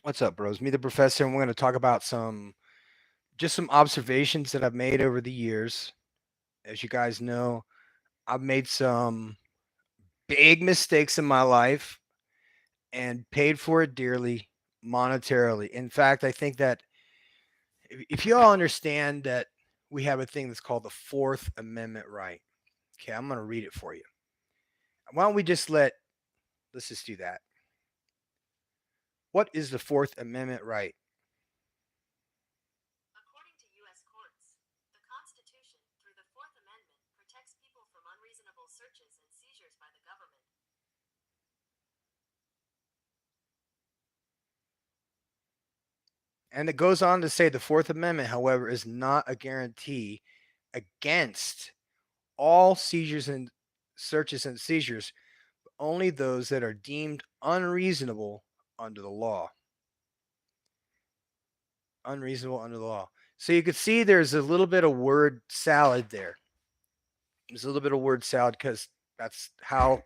What's up, bros? Me, the professor, and we're going to talk about some observations that I've made over the years. As you guys know, I've made some big mistakes in my life and paid for it dearly monetarily. In fact, I think that if you all understand that we have a thing that's called the Fourth Amendment right. Okay, I'm going to read it for you. Why don't we let's just do that. What is the Fourth Amendment right? According to U.S. courts, the Constitution, through the Fourth Amendment, protects people from unreasonable searches and seizures by the government. And it goes on to say the Fourth Amendment, however, is not a guarantee against all seizures and searches and seizures, but only those that are deemed unreasonable under the law. Unreasonable under the law. So you could see there's a little bit of word salad there. There's a little bit of word salad because that's how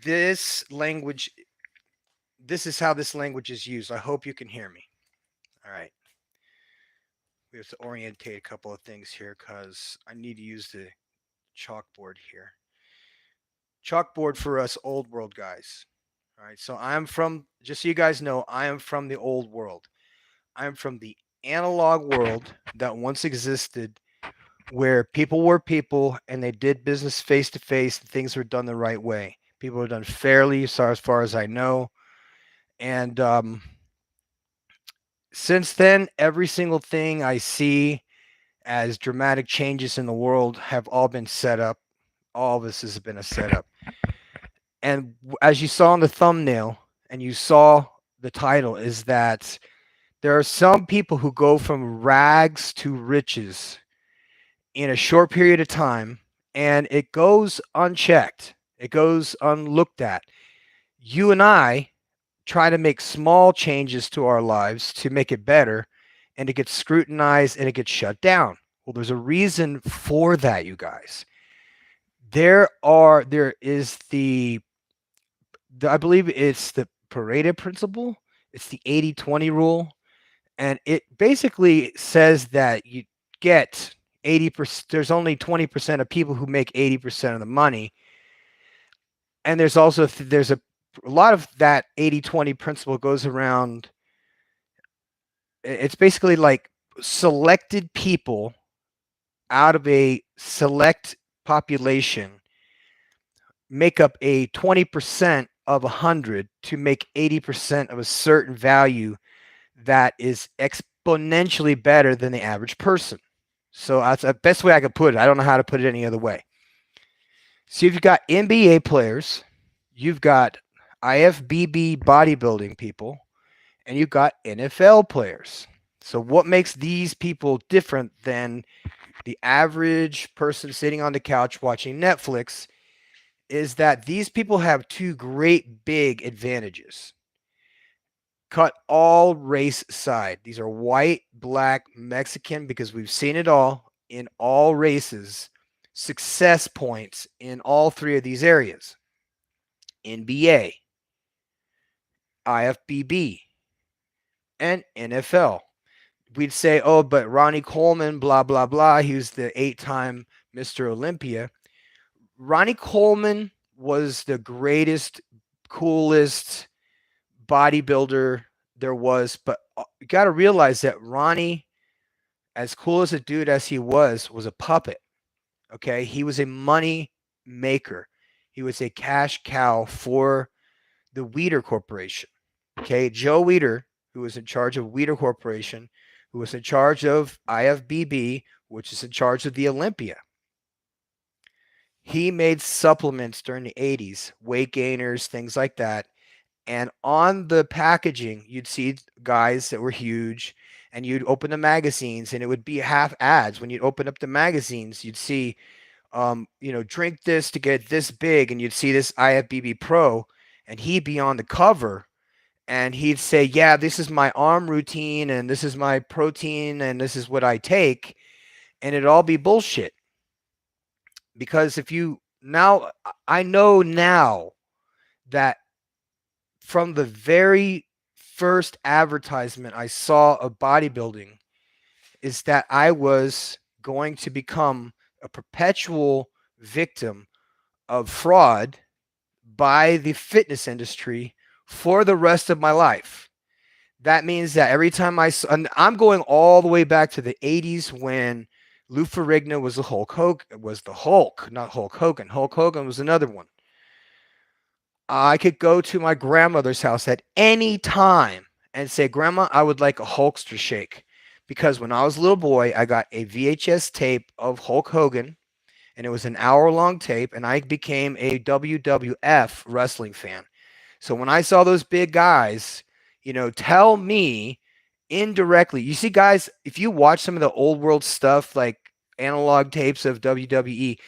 this language, this is how this language is used. I hope you can hear me. All right. We have to orientate a couple of things here because I need to use the chalkboard here. Chalkboard for us old world guys. All right. So I'm from, just so you guys know, I am from the old world. I'm from the analog world that once existed where people were people and they did business face to face. Things were done the right way. People were done fairly, so as far as I know. And since then, every single thing I see as dramatic changes in the world have all been set up. All of this has been a setup. And as you saw in the thumbnail and you saw the title, is that there are some people who go from rags to riches in a short period of time, and it goes unchecked, it goes unlooked at. You and I try to make small changes to our lives to make it better, and it gets scrutinized and it gets shut down. Well, there's a reason for that, you guys. There is the I believe it's the Pareto principle. It's the 80-20 rule. And it basically says that you get 80%, there's only 20% of people who make 80% of the money. And there's also, there's a lot of that 80-20 principle goes around. It's basically like selected people out of a select population make up a 20% of 100 to make 80% of a certain value that is exponentially better than the average person. So that's the best way I could put it. I don't know how to put it any other way. So you've got NBA players, you've got IFBB bodybuilding people, and you've got NFL players. So what makes these people different than the average person sitting on the couch watching Netflix is that these people have two great big advantages. Cut all race aside. These are white, black, Mexican, because we've seen it all in all races, success points in all three of these areas: NBA, IFBB, and NFL. We'd say, oh, but Ronnie Coleman, blah, blah, blah. He was the 8-time Mr. Olympia. Ronnie Coleman was the greatest, coolest bodybuilder there was. But you got to realize that Ronnie, as cool as a dude as he was a puppet. Okay. He was a money maker, he was a cash cow for the Weeder Corporation. Okay. Joe Weeder, who was in charge of Weeder Corporation, who was in charge of IFBB, which is in charge of the Olympia. He made supplements during the 80s, weight gainers, things like that. And on the packaging, you'd see guys that were huge, and you'd open the magazines, and it would be half ads. When you'd open up the magazines, you'd see, drink this to get this big, and you'd see this IFBB Pro, and he'd be on the cover, and he'd say, "Yeah, this is my arm routine, and this is my protein, and this is what I take," and it'd all be bullshit. Because if you now, I know now that from the very first advertisement I saw of bodybuilding is that I was going to become a perpetual victim of fraud by the fitness industry for the rest of my life. That means that every time and I'm going all the way back to the 80s when Lou Ferrigno was the Hulk Hogan, was the Hulk, not Hulk Hogan. Hulk Hogan was another one. I could go to my grandmother's house at any time and say, Grandma, I would like a Hulkster shake. Because when I was a little boy, I got a VHS tape of Hulk Hogan, and it was an hour long tape, and I became a WWF wrestling fan. So when I saw those big guys, tell me indirectly, you see, guys, if you watch some of the old world stuff like analog tapes of WWE,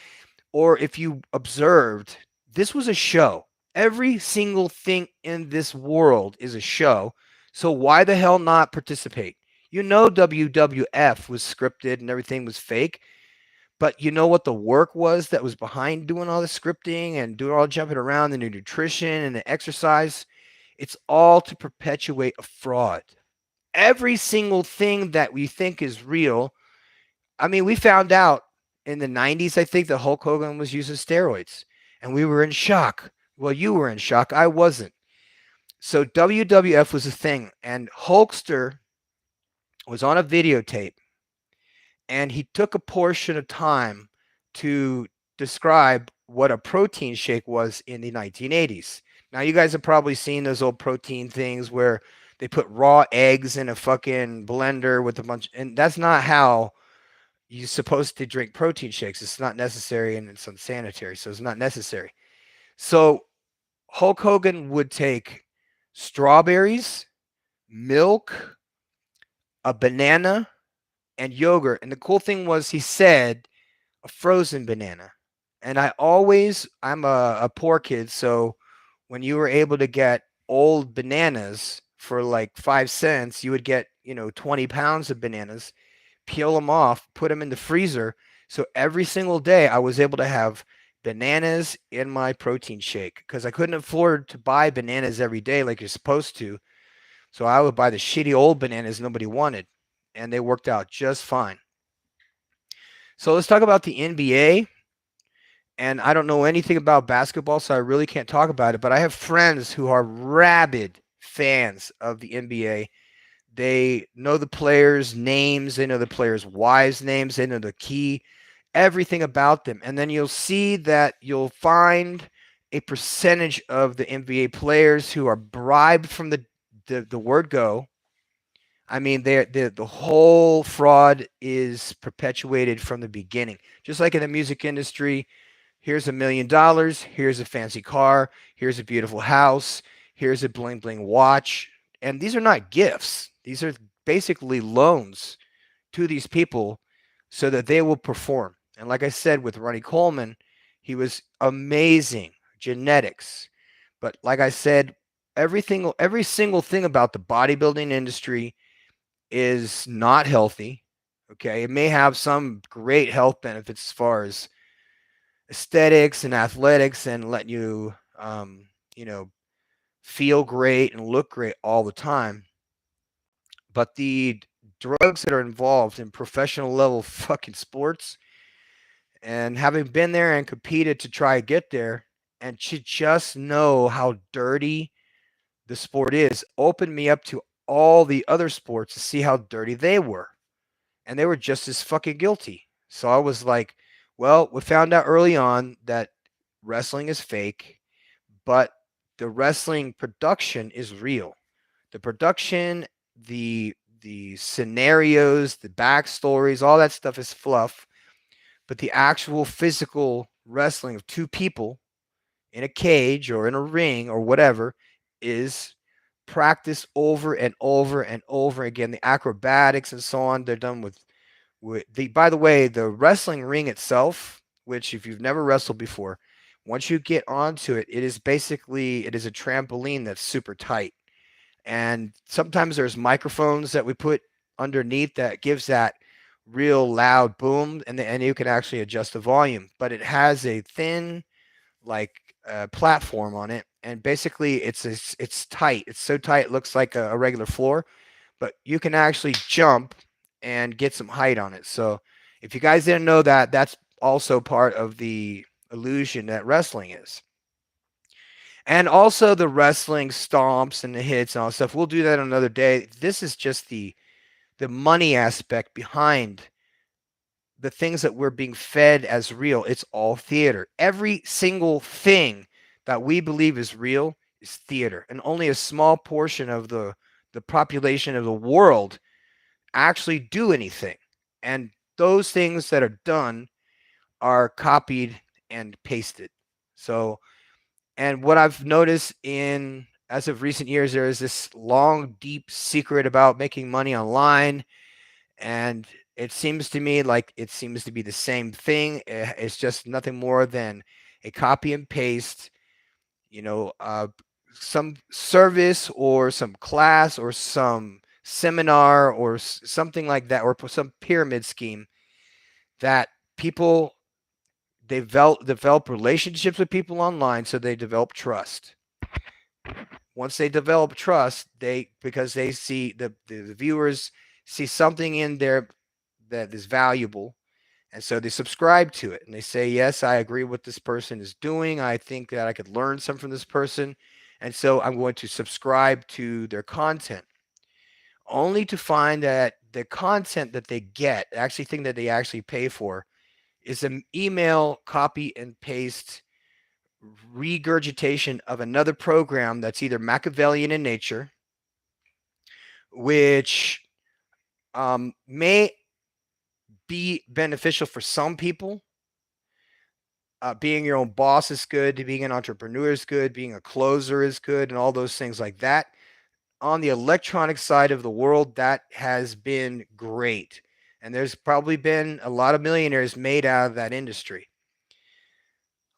or if you observed, this was a show. Every single thing in this world is a show. So why the hell not participate? WWF was scripted and everything was fake, but you know what the work was that was behind doing all the scripting and doing all the jumping around and the nutrition and the exercise? It's all to perpetuate a fraud. Every single thing that we think is real. I mean, we found out in the 90s, I think, that Hulk Hogan was using steroids, and we were in shock. Well, you were in shock. I wasn't. So WWF was a thing, and Hulkster was on a videotape, and he took a portion of time to describe what a protein shake was in the 1980s. Now, you guys have probably seen those old protein things where they put raw eggs in a fucking blender with a bunch, and that's not how you're supposed to drink protein shakes. It's not necessary and it's unsanitary, so it's not necessary. So Hulk Hogan would take strawberries, milk, a banana, and yogurt. And the cool thing was he said a frozen banana. And I'm a poor kid, so when you were able to get old bananas for like 5 cents, you would get, 20 pounds of bananas, peel them off, put them in the freezer. So every single day I was able to have bananas in my protein shake because I couldn't afford to buy bananas every day like you're supposed to. So I would buy the shitty old bananas nobody wanted, and they worked out just fine. So let's talk about the NBA. And I don't know anything about basketball, so I really can't talk about it. But I have friends who are rabid fans of the NBA. They know the players' names, they know the players' wives' names, they know the key, everything about them. And then you'll find a percentage of the NBA players who are bribed from the word go. I mean, the whole fraud is perpetuated from the beginning. Just like in the music industry, here's $1 million, here's a fancy car, here's a beautiful house, here's a bling bling watch. And these are not gifts. These are basically loans to these people so that they will perform. And like I said with Ronnie Coleman, he was amazing genetics. But like I said, every single thing about the bodybuilding industry is not healthy. Okay. It may have some great health benefits as far as aesthetics and athletics and let you, you know, feel great and look great all the time. But the drugs that are involved in professional level fucking sports, and having been there and competed to try to get there and to just know how dirty the sport is, opened me up to all the other sports to see how dirty they were. And they were just as fucking guilty. So I was like, well, we found out early on that wrestling is fake, but the wrestling production is real. The production, the scenarios, the backstories, all that stuff is fluff. But the actual physical wrestling of two people in a cage or in a ring or whatever is practiced over and over and over again. The acrobatics and so on, they're done with the, by the way, the wrestling ring itself, which if you've never wrestled before, once you get onto it, it is a trampoline that's super tight. And sometimes there's microphones that we put underneath that gives that real loud boom, and you can actually adjust the volume. But it has a thin like platform on it, and basically it's tight. It's so tight it looks like a regular floor, but you can actually jump and get some height on it. So if you guys didn't know that, that's also part of the illusion that wrestling is. And also the wrestling stomps and the hits and all that stuff. We'll do that another day. This is just the money aspect behind the things that we're being fed as real. It's all theater. Every single thing that we believe is real is theater, and only a small portion of the population of the world actually do anything. And those things that are done are copied and pasted. So, and what I've noticed in as of recent years, there is this long, deep secret about making money online, and it seems to me like it seems to be the same thing. It's just nothing more than a copy and paste, you know, some service or some class or some seminar or something like that, or some pyramid scheme that people develop relationships with people online, so they develop trust. Once they develop trust, they because they see the viewers see something in there that is valuable, and so they subscribe to it and they say, yes, I agree with this person is doing, I think that I could learn some from this person, and so I'm going to subscribe to their content, only to find that the content that they get, actually thing that they actually pay for, is an email copy and paste regurgitation of another program that's either Machiavellian in nature, which may be beneficial for some people. Being your own boss is good. Being an entrepreneur is good. Being a closer is good, and all those things like that. On the electronic side of the world, that has been great. And there's probably been a lot of millionaires made out of that industry.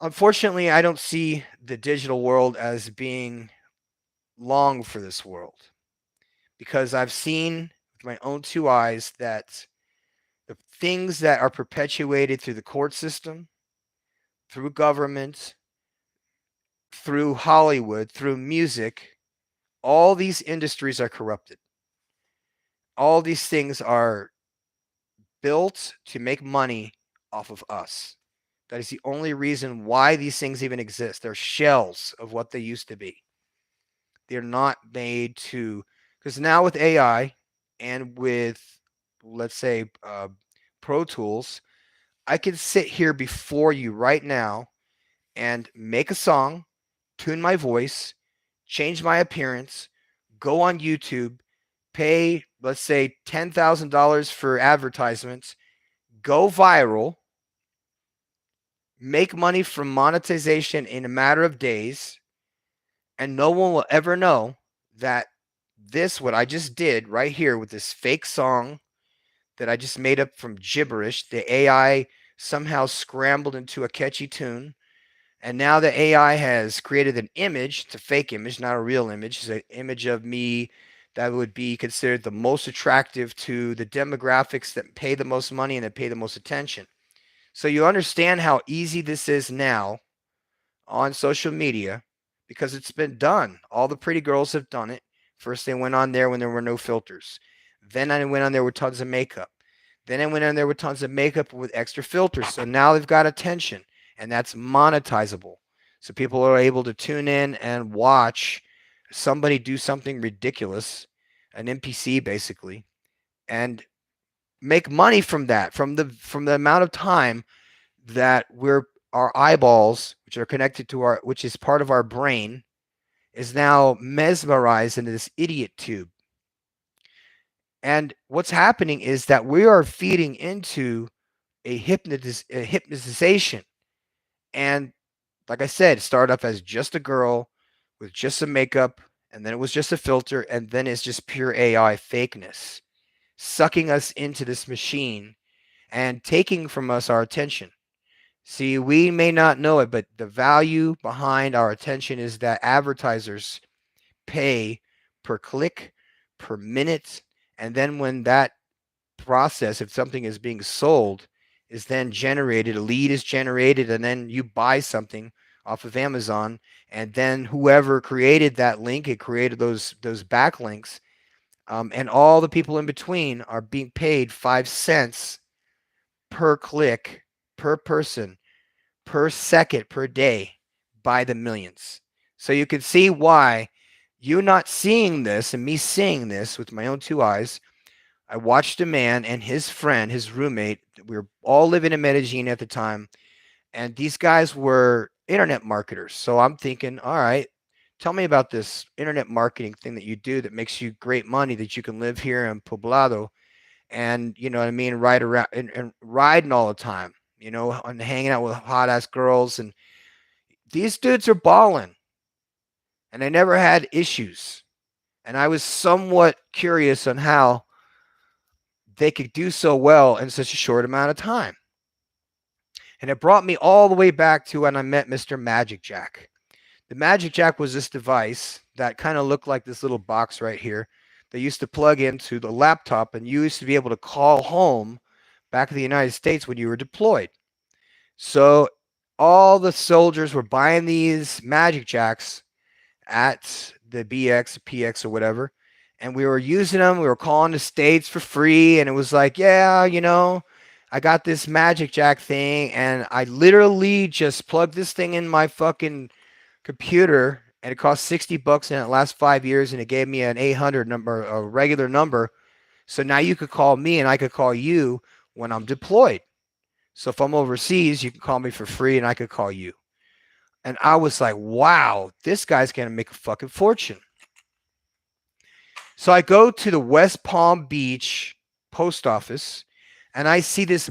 Unfortunately, I don't see the digital world as being long for this world, because I've seen with my own two eyes that the things that are perpetuated through the court system, through government, through Hollywood, through music, all these industries are corrupted. All these things are built to make money off of us. That is the only reason why these things even exist. They're shells of what they used to be. They're not made to, because now with AI and with, let's say, Pro Tools, I can sit here before you right now and make a song, tune my voice, change my appearance, go on YouTube, pay, let's say, $10,000 for advertisements, go viral, make money from monetization in a matter of days, and no one will ever know that this, what I just did right here with this fake song that I just made up from gibberish, the AI somehow scrambled into a catchy tune. And now the AI has created an image, it's a fake image, not a real image. It's an image of me that would be considered the most attractive to the demographics that pay the most money and that pay the most attention. So you understand how easy this is now on social media, because it's been done. All the pretty girls have done it. First, they went on there when there were no filters. Then I went on there with tons of makeup. Then I went on there with tons of makeup with extra filters. So now they've got attention, and that's monetizable. So people are able to tune in and watch somebody do something ridiculous, an NPC basically, and make money from that, from the amount of time that our eyeballs, which are connected to our, which is part of our brain, is now mesmerized into this idiot tube. And what's happening is that we are feeding into a hypnotization. And like I said, it started off as just a girl with just some makeup, and then it was just a filter, and then it's just pure AI fakeness, sucking us into this machine and taking from us our attention. See, we may not know it, but the value behind our attention is that advertisers pay per click, per minute, and then when that process, if something is being sold, is then generated, a lead is generated, and then you buy something off of Amazon, and then whoever created that link, it created those backlinks, and all the people in between are being paid 5 cents per click, per person, per second, per day, by the millions. So you can see why you not seeing this and me seeing this with my own two eyes. I watched a man and his friend, his roommate. We were all living in Medellin at the time, and these guys were internet marketers. So I'm thinking, all right, tell me about this internet marketing thing that you do that makes you great money that you can live here in Poblado and you know what I mean, ride around and riding all the time, and hanging out with hot ass girls. And these dudes are balling, and I never had issues. And I was somewhat curious on how they could do so well in such a short amount of time. And it brought me all the way back to when I met Mr. Magic Jack. The Magic Jack was this device that kind of looked like this little box right here that used to plug into the laptop, and you used to be able to call home back in the United States when you were deployed. So all the soldiers were buying these Magic Jacks at the BX, PX, or whatever. And we were using them. We were calling the States for free. And it was like, yeah, I got this Magic Jack thing. And I literally just plugged this thing in my fucking computer. And it cost $60 and it lasts 5 years. And it gave me an 800 number, a regular number. So now you could call me and I could call you when I'm deployed. So if I'm overseas, you can call me for free and I could call you. And I was like, wow, this guy's going to make a fucking fortune. So I go to the West Palm Beach post office and I see these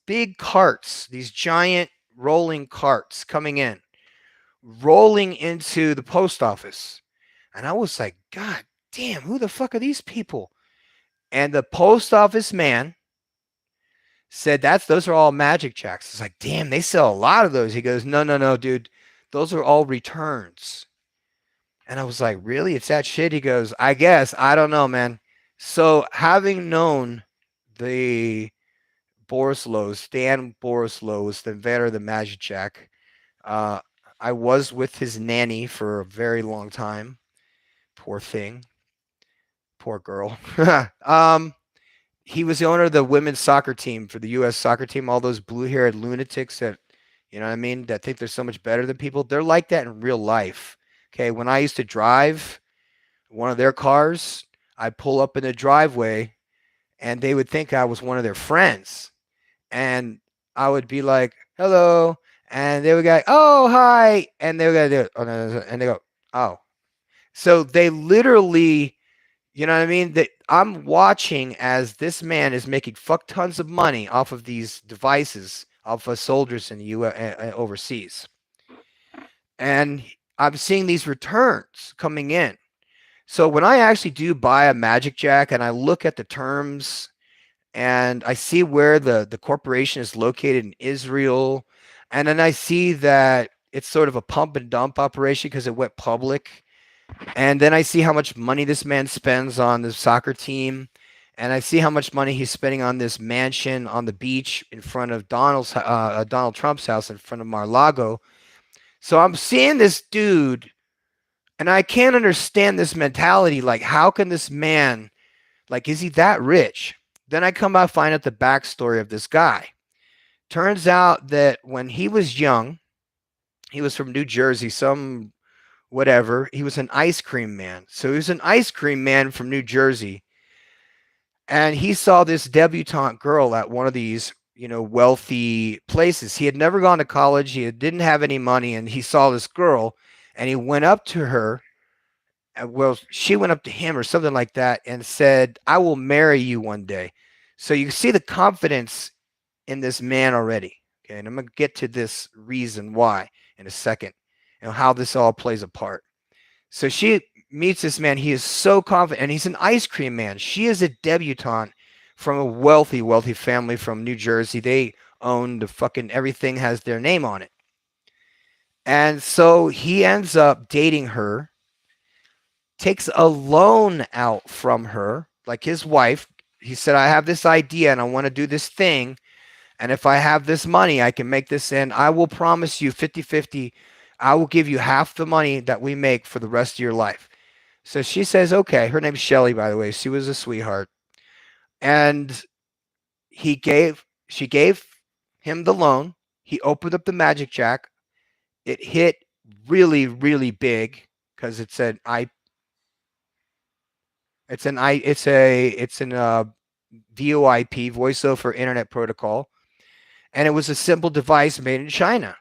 big carts, these giant rolling carts coming in, rolling into the post office. And I was like, God damn, who the fuck are these people? And the post office man said, those are all Magic Jacks. It's like, damn, they sell a lot of those. He goes, no, no, no, dude. Those are all returns. And I was like, really? It's that shit? He goes, I guess. I don't know, man. So having known the Stan Borislow was the inventor of the Magic Jack. Uh, I was with his nanny for a very long time. Poor thing. Poor girl. He was the owner of the women's soccer team for the U.S. soccer team. All those blue-haired lunatics that, you know what I mean, that think they're so much better than people. They're like that in real life. Okay, when I used to drive one of their cars, I'd pull up in the driveway, and they would think I was one of their friends, and I would be like, "Hello," and they would go, "Oh, hi," and they would go, "Oh no," and they go, "Oh." So they literally, you know what I mean? That I'm watching as this man is making fuck tons of money off of these devices, off of soldiers in the U.S. Overseas, and I'm seeing these returns coming in. So when I actually do buy a Magic Jack and I look at the terms and I see where the corporation is located in Israel, and then I see that it's sort of a pump and dump operation because it went public. And then I see how much money this man spends on the soccer team. And I see how much money he's spending on this mansion on the beach in front of Donald Trump's house in front of Mar-a-Lago. So I'm seeing this dude, and I can't understand this mentality. Like, how can this man, like, is he that rich? Then I come out find out the backstory of this guy. Turns out that when he was young, he was from New Jersey, some whatever. He was an ice cream man. So he was an ice cream man from New Jersey. And he saw this debutante girl at one of these, wealthy places. He had never gone to college. Didn't have any money. And he saw this girl and he went up to her. Well, she went up to him or something like that and said, I will marry you one day. So you see the confidence in this man already. Okay. And I'm going to get to this reason why in a second and how this all plays a part. So she meets this man. He is so confident, and he's an ice cream man. She is a debutante from a wealthy, wealthy family from New Jersey. They own the fucking everything has their name on it. And so he ends up dating her, takes a loan out from her, like his wife. He said, I have this idea and I want to do this thing. And if I have this money, I can make this in. I will promise you 50-50. I will give you half the money that we make for the rest of your life. So she says, okay. Her name's Shelly, by the way. She was a sweetheart. And she gave him the loan. He opened up the magic jack. It hit really, really big because it's an VoIP, voice over internet protocol, and it was a simple device made in China.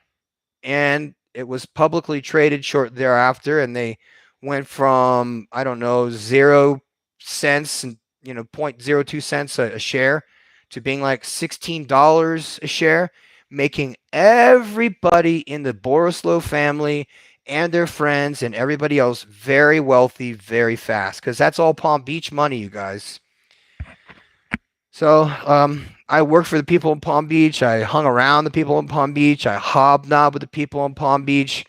And it was publicly traded short thereafter, and they went from, I don't know, 0 cents and 0.02 cents a share to being like $16 a share, making everybody in the Borislow family and their friends and everybody else very wealthy very fast, because that's all Palm Beach money, you guys. So I worked for the people in Palm Beach. I hung around the people in Palm Beach. I hobnobbed with the people in Palm Beach.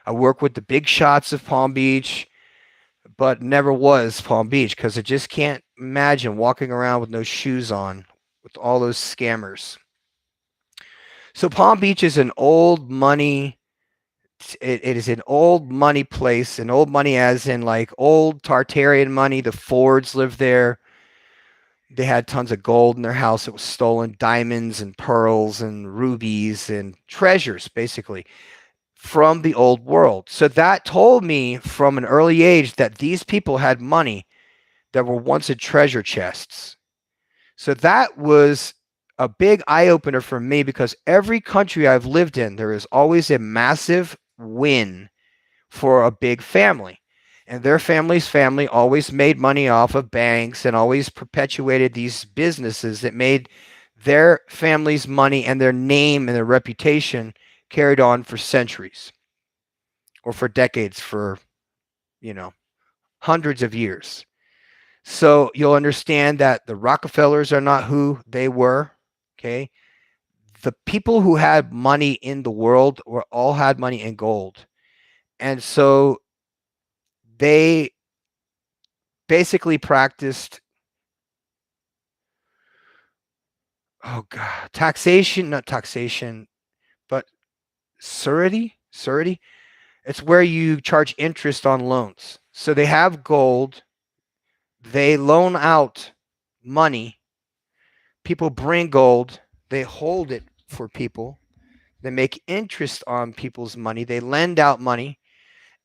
I worked with the big shots of Palm Beach, but never was Palm Beach because I just can't imagine walking around with no shoes on with all those scammers. So Palm Beach is an old money. It is an old money place, an old money as in like old Tartarian money. The Fords lived there. They had tons of gold in their house that was stolen, diamonds and pearls and rubies and treasures, basically, from the old world. So that told me from an early age that these people had money that were once in treasure chests. So that was a big eye opener for me because every country I've lived in, there is always a massive win for a big family. And their family's family always made money off of banks and always perpetuated these businesses that made their family's money and their name and their reputation carried on for centuries or for decades, for, you know, hundreds of years. So you'll understand that the Rockefellers are not who they were. Okay. The people who had money in the world were all had money in gold. And so they basically practiced, oh god, taxation, not taxation, but surety. It's where you charge interest on loans. So they have gold, they loan out money, people bring gold, they hold it for people, they make interest on people's money, they lend out money,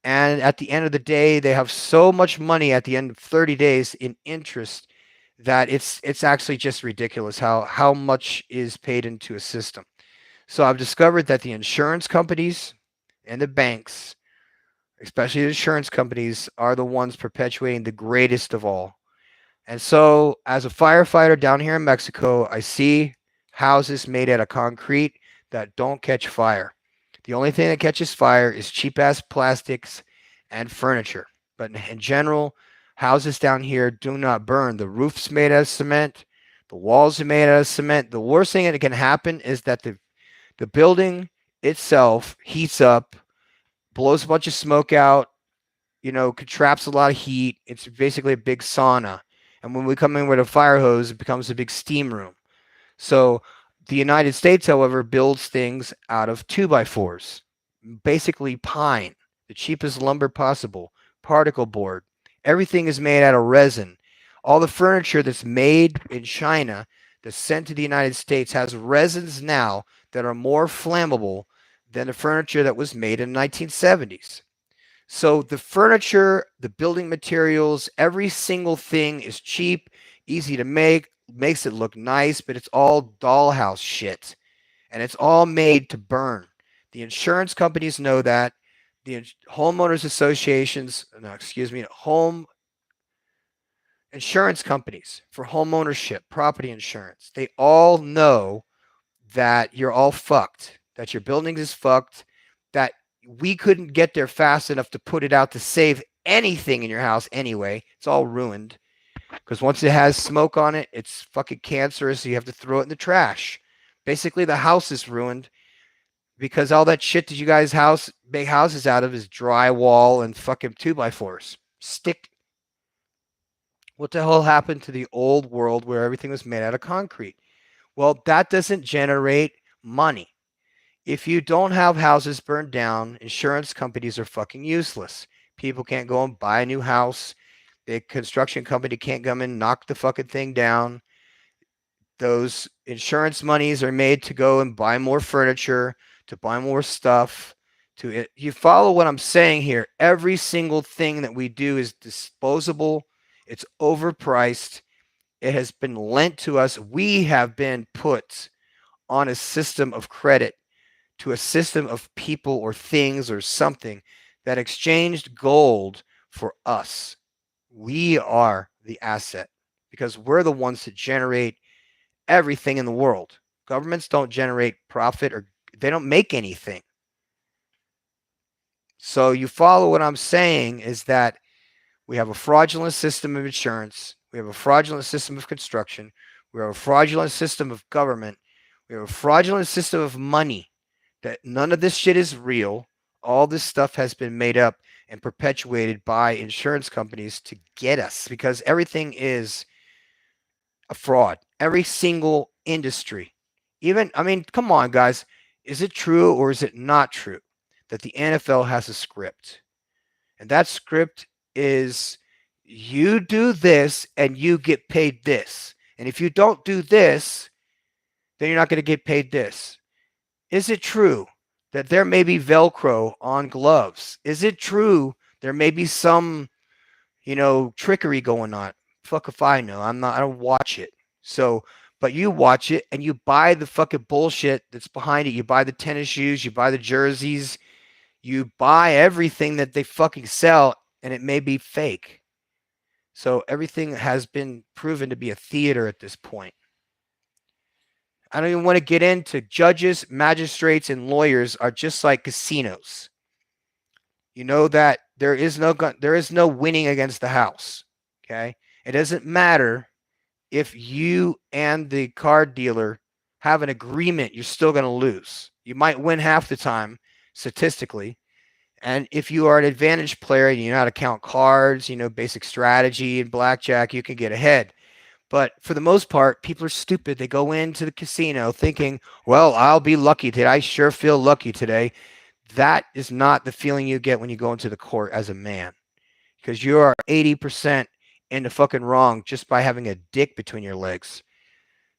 and at the end of the day they have so much money at the end of 30 days in interest that it's actually just ridiculous how much is paid into a system. So I've discovered that the insurance companies and the banks, especially the insurance companies, are the ones perpetuating the greatest of all. And so, as a firefighter down here in Mexico, I see houses made out of concrete that don't catch fire. The only thing that catches fire is cheap ass plastics and furniture. But in general, houses down here do not burn. The roof's made out of cement, the walls are made out of cement. The worst thing that can happen is that the building itself heats up, blows a bunch of smoke out, traps a lot of heat. It's basically a big sauna. And when we come in with a fire hose, it becomes a big steam room. So the United States, however, builds things out of 2x4s, basically pine, the cheapest lumber possible, particle board. Everything is made out of resin. All the furniture that's made in China that's sent to the United States has resins now that are more flammable than the furniture that was made in the 1970s. So the furniture, the building materials, every single thing is cheap, easy to make, makes it look nice, but it's all dollhouse shit. And it's all made to burn. The insurance companies know that. The homeowners associations, no, excuse me, home insurance companies for home ownership, property insurance, they all know that you're all fucked, that your building is fucked, that we couldn't get there fast enough to put it out to save anything in your house anyway. It's all ruined because once it has smoke on it, it's fucking cancerous. So you have to throw it in the trash. Basically, the house is ruined because all that shit that you guys make houses out of is drywall and fucking 2x4s. Stick. What the hell happened to the old world where everything was made out of concrete? Well, that doesn't generate money. If you don't have houses burned down, insurance companies are fucking useless. People can't go and buy a new house. The construction company can't come and knock the fucking thing down. Those insurance monies are made to go and buy more furniture, to buy more stuff. You follow what I'm saying here? Every single thing that we do is disposable. It's overpriced. It has been lent to us. We have been put on a system of credit, to a system of people or things or something that exchanged gold for us. We are the asset because we're the ones that generate everything in the world. Governments don't generate profit, or they don't make anything. So you follow what I'm saying is that we have a fraudulent system of insurance. We have a fraudulent system of construction. We have a fraudulent system of government. We have a fraudulent system of money. That none of this shit is real. All this stuff has been made up and perpetuated by insurance companies to get us, because everything is a fraud. Every single industry. Even, I mean, come on, guys. Is it true or is it not true that the NFL has a script? And that script is, you do this and you get paid this. And if you don't do this, then you're not going to get paid this. Is it true that there may be Velcro on gloves? Is it true there may be some, trickery going on? Fuck if I know. I don't watch it. So, but you watch it and you buy the fucking bullshit that's behind it. You buy the tennis shoes, you buy the jerseys, you buy everything that they fucking sell, and it may be fake. So everything has been proven to be a theater at this point. I don't even want to get into judges, magistrates, and lawyers are just like casinos. You know that there is no winning against the house. Okay, it doesn't matter if you and the card dealer have an agreement. You're still going to lose. You might win half the time statistically, and if you are an advantage player and you know how to count cards, basic strategy and blackjack, you can get ahead. But for the most part, people are stupid. They go into the casino thinking, well, I'll be lucky today. I sure feel lucky today. That is not the feeling you get when you go into the court as a man, because you are 80% in the fucking wrong just by having a dick between your legs.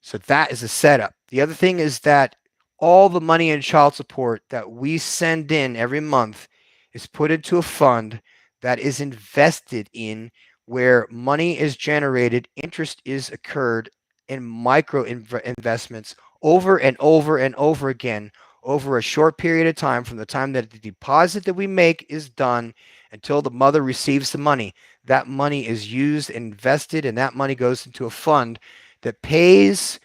So that is a setup. The other thing is that all the money in child support that we send in every month is put into a fund that is invested in, where money is generated, interest is occurred in micro investments over and over and over again over a short period of time, from the time that the deposit that we make is done until the mother receives the money. That money is used, invested, and that money goes into a fund that pays,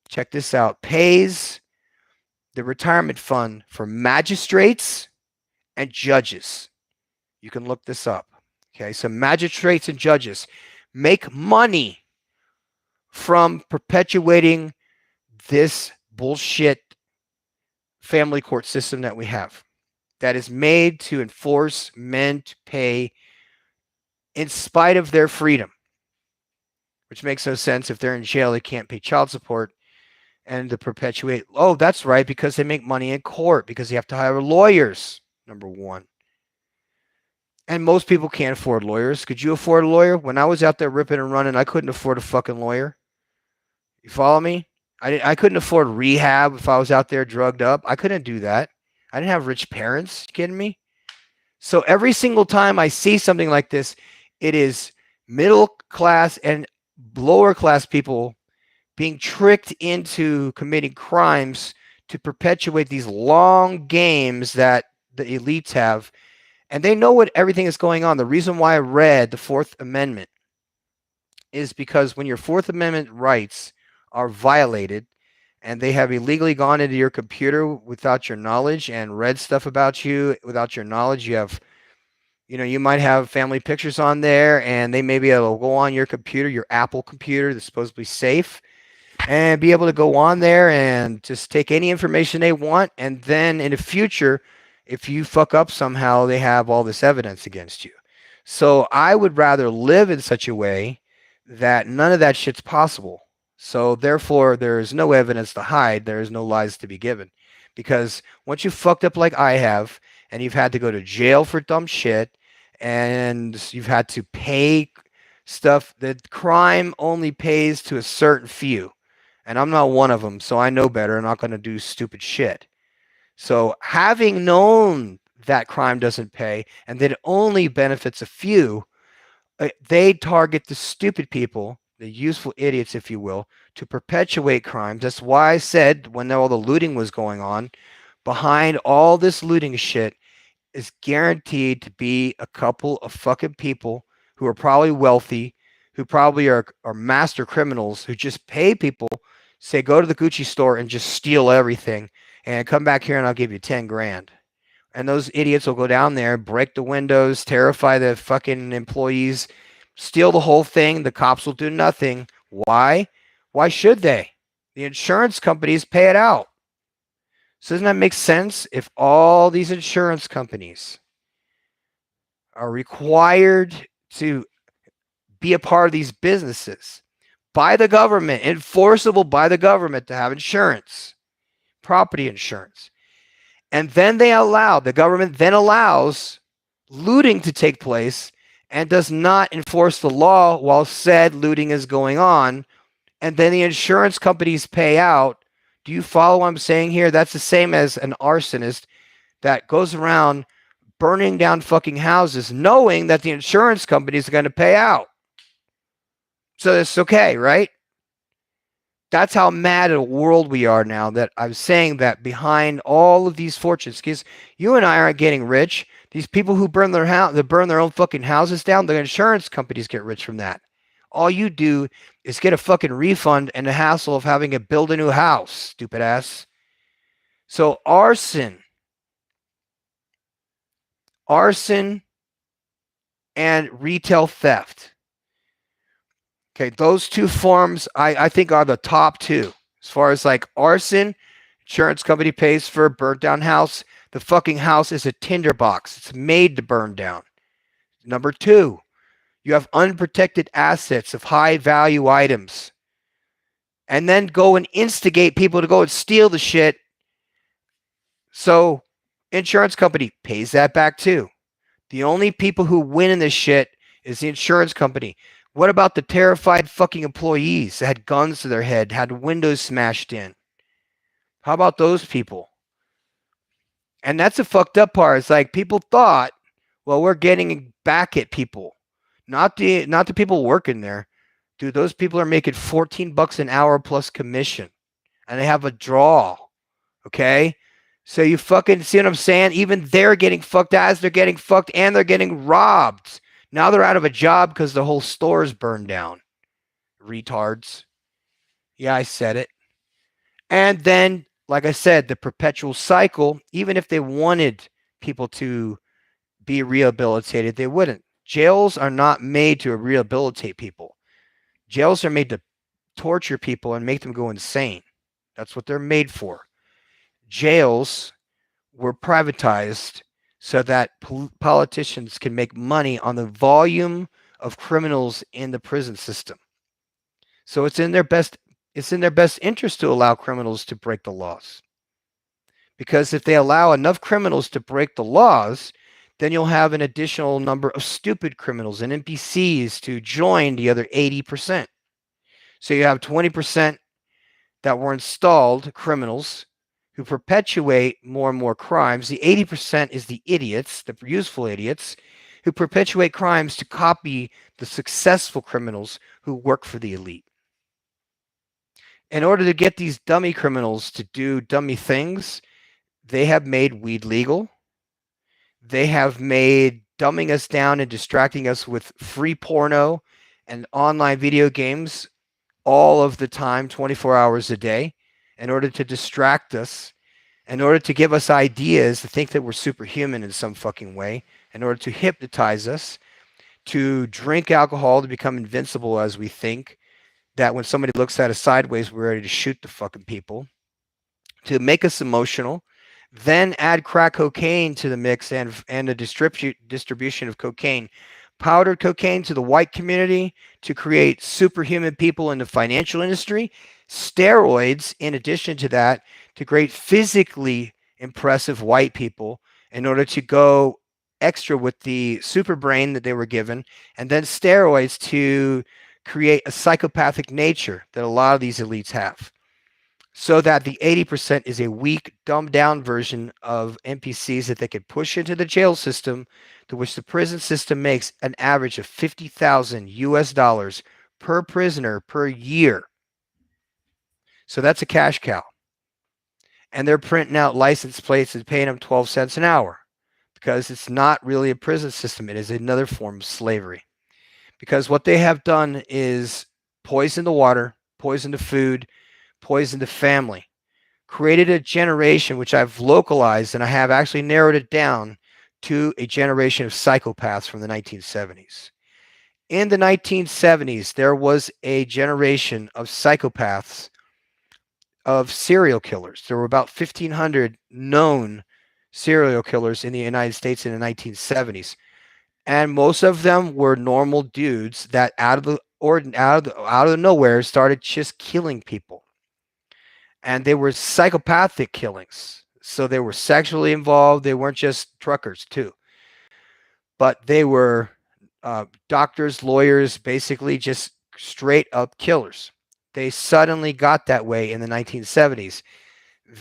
check this out, pays the retirement fund for magistrates and judges. You can look this up. Okay, so magistrates and judges make money from perpetuating this bullshit family court system that we have, that is made to enforce men to pay in spite of their freedom, which makes no sense. If they're in jail, they can't pay child support, and to perpetuate, oh, that's right, because they make money in court, because they have to hire lawyers, number one. And most people can't afford lawyers. Could you afford a lawyer? When I was out there ripping and running, I couldn't afford a fucking lawyer. You follow me? I couldn't afford rehab if I was out there drugged up. I couldn't do that. I didn't have rich parents. You kidding me? So every single time I see something like this, it is middle class and lower class people being tricked into committing crimes to perpetuate these long games that the elites have. And they know what everything is going on. The reason why I read the Fourth Amendment is because when your Fourth Amendment rights are violated and they have illegally gone into your computer without your knowledge and read stuff about you without your knowledge, you might have family pictures on there, and they may be able to go on your computer, your Apple computer that's supposedly safe, and be able to go on there and just take any information they want. And then in the future, if you fuck up somehow, they have all this evidence against you. So I would rather live in such a way that none of that shit's possible. So therefore, there is no evidence to hide. There is no lies to be given, because once you fucked up like I have, and you've had to go to jail for dumb shit, and you've had to pay stuff, that crime only pays to a certain few, and I'm not one of them, so I know better. I'm not going to do stupid shit. So having known that crime doesn't pay and that it only benefits a few, they target the stupid people, the useful idiots, if you will, to perpetuate crimes. That's why I said when all the looting was going on, behind all this looting shit is guaranteed to be a couple of fucking people who are probably wealthy, who probably are master criminals who just pay people, say, go to the Gucci store and just steal everything and come back here and I'll give you 10 grand. And those idiots will go down there, break the windows, terrify the fucking employees, steal the whole thing. The cops will do nothing. Why? Why should they? The insurance companies pay it out. So doesn't that make sense? If all these insurance companies are required to be a part of these businesses by the government, enforceable by the government to have insurance, property insurance, and then the government then allows looting to take place and does not enforce the law while said looting is going on, and then the insurance companies pay out. Do you follow what I'm saying here? That's the same as an arsonist that goes around burning down fucking houses knowing that the insurance companies are going to pay out. So it's okay, right? That's how mad at a world we are now, that I'm saying that behind all of these fortunes, because you and I aren't getting rich. These people who burn their house, that burn their own fucking houses down, the insurance companies get rich from that. All you do is get a fucking refund and the hassle of having to build a new house, stupid ass. So arson and retail theft. Okay, those two forms I think are the top two. As far as like arson, insurance company pays for a burnt down house. The fucking house is a tinderbox. It's made to burn down. Number two, you have unprotected assets of high value items. And then go and instigate people to go and steal the shit. So insurance company pays that back too. The only people who win in this shit is the insurance company. What about the terrified fucking employees that had guns to their head, had windows smashed in? How about those people? And that's the fucked up part. It's like people thought, well, we're getting back at people, not the people working there. Dude, those people are making 14 bucks an hour plus commission, and they have a draw. Okay, so you fucking see what I'm saying? Even they're getting fucked as they're getting fucked, and they're getting robbed. Now they're out of a job because the whole store is burned down. Retards. Yeah, I said it. And then, like I said, the perpetual cycle, even if they wanted people to be rehabilitated, they wouldn't. Jails are not made to rehabilitate people. Jails are made to torture people and make them go insane. That's what they're made for. Jails were privatized so that politicians can make money on the volume of criminals in the prison system. So it's in their best interest to allow criminals to break the laws. Because if they allow enough criminals to break the laws, then you'll have an additional number of stupid criminals and NPCs to join the other 80%. So you have 20% that were installed criminals who perpetuate more and more crimes. The 80% is the idiots, the useful idiots, who perpetuate crimes to copy the successful criminals who work for the elite. In order to get these dummy criminals to do dummy things, they have made weed legal. They have made dumbing us down and distracting us with free porno and online video games all of the time, 24 hours a day, in order to distract us, in order to give us ideas to think that we're superhuman in some fucking way, in order to hypnotize us, to drink alcohol to become invincible as we think, that when somebody looks at us sideways, we're ready to shoot the fucking people, to make us emotional, then add crack cocaine to the mix and the distribution of cocaine powdered cocaine to the white community to create superhuman people in the financial industry, steroids, in addition to that, to create physically impressive white people in order to go extra with the super brain that they were given, and then steroids to create a psychopathic nature that a lot of these elites have. So that the 80% is a weak, dumbed down version of NPCs that they could push into the jail system, to which the prison system makes an average of 50,000 US dollars per prisoner per year. So that's a cash cow. And they're printing out license plates and paying them 12 cents an hour because it's not really a prison system. It is another form of slavery. Because what they have done is poison the water, poison the food, poison the family, created a generation which I've localized and I have actually narrowed it down to a generation of psychopaths from the 1970s. In the 1970s, there was a generation of psychopaths, of serial killers. There were about 1,500 known serial killers in the United States in the 1970s. And most of them were normal dudes that out of nowhere started just killing people, and they were psychopathic killings. So they were sexually involved. They weren't just truckers too, but they were doctors, lawyers, basically just straight up killers. They suddenly got that way in the 1970s.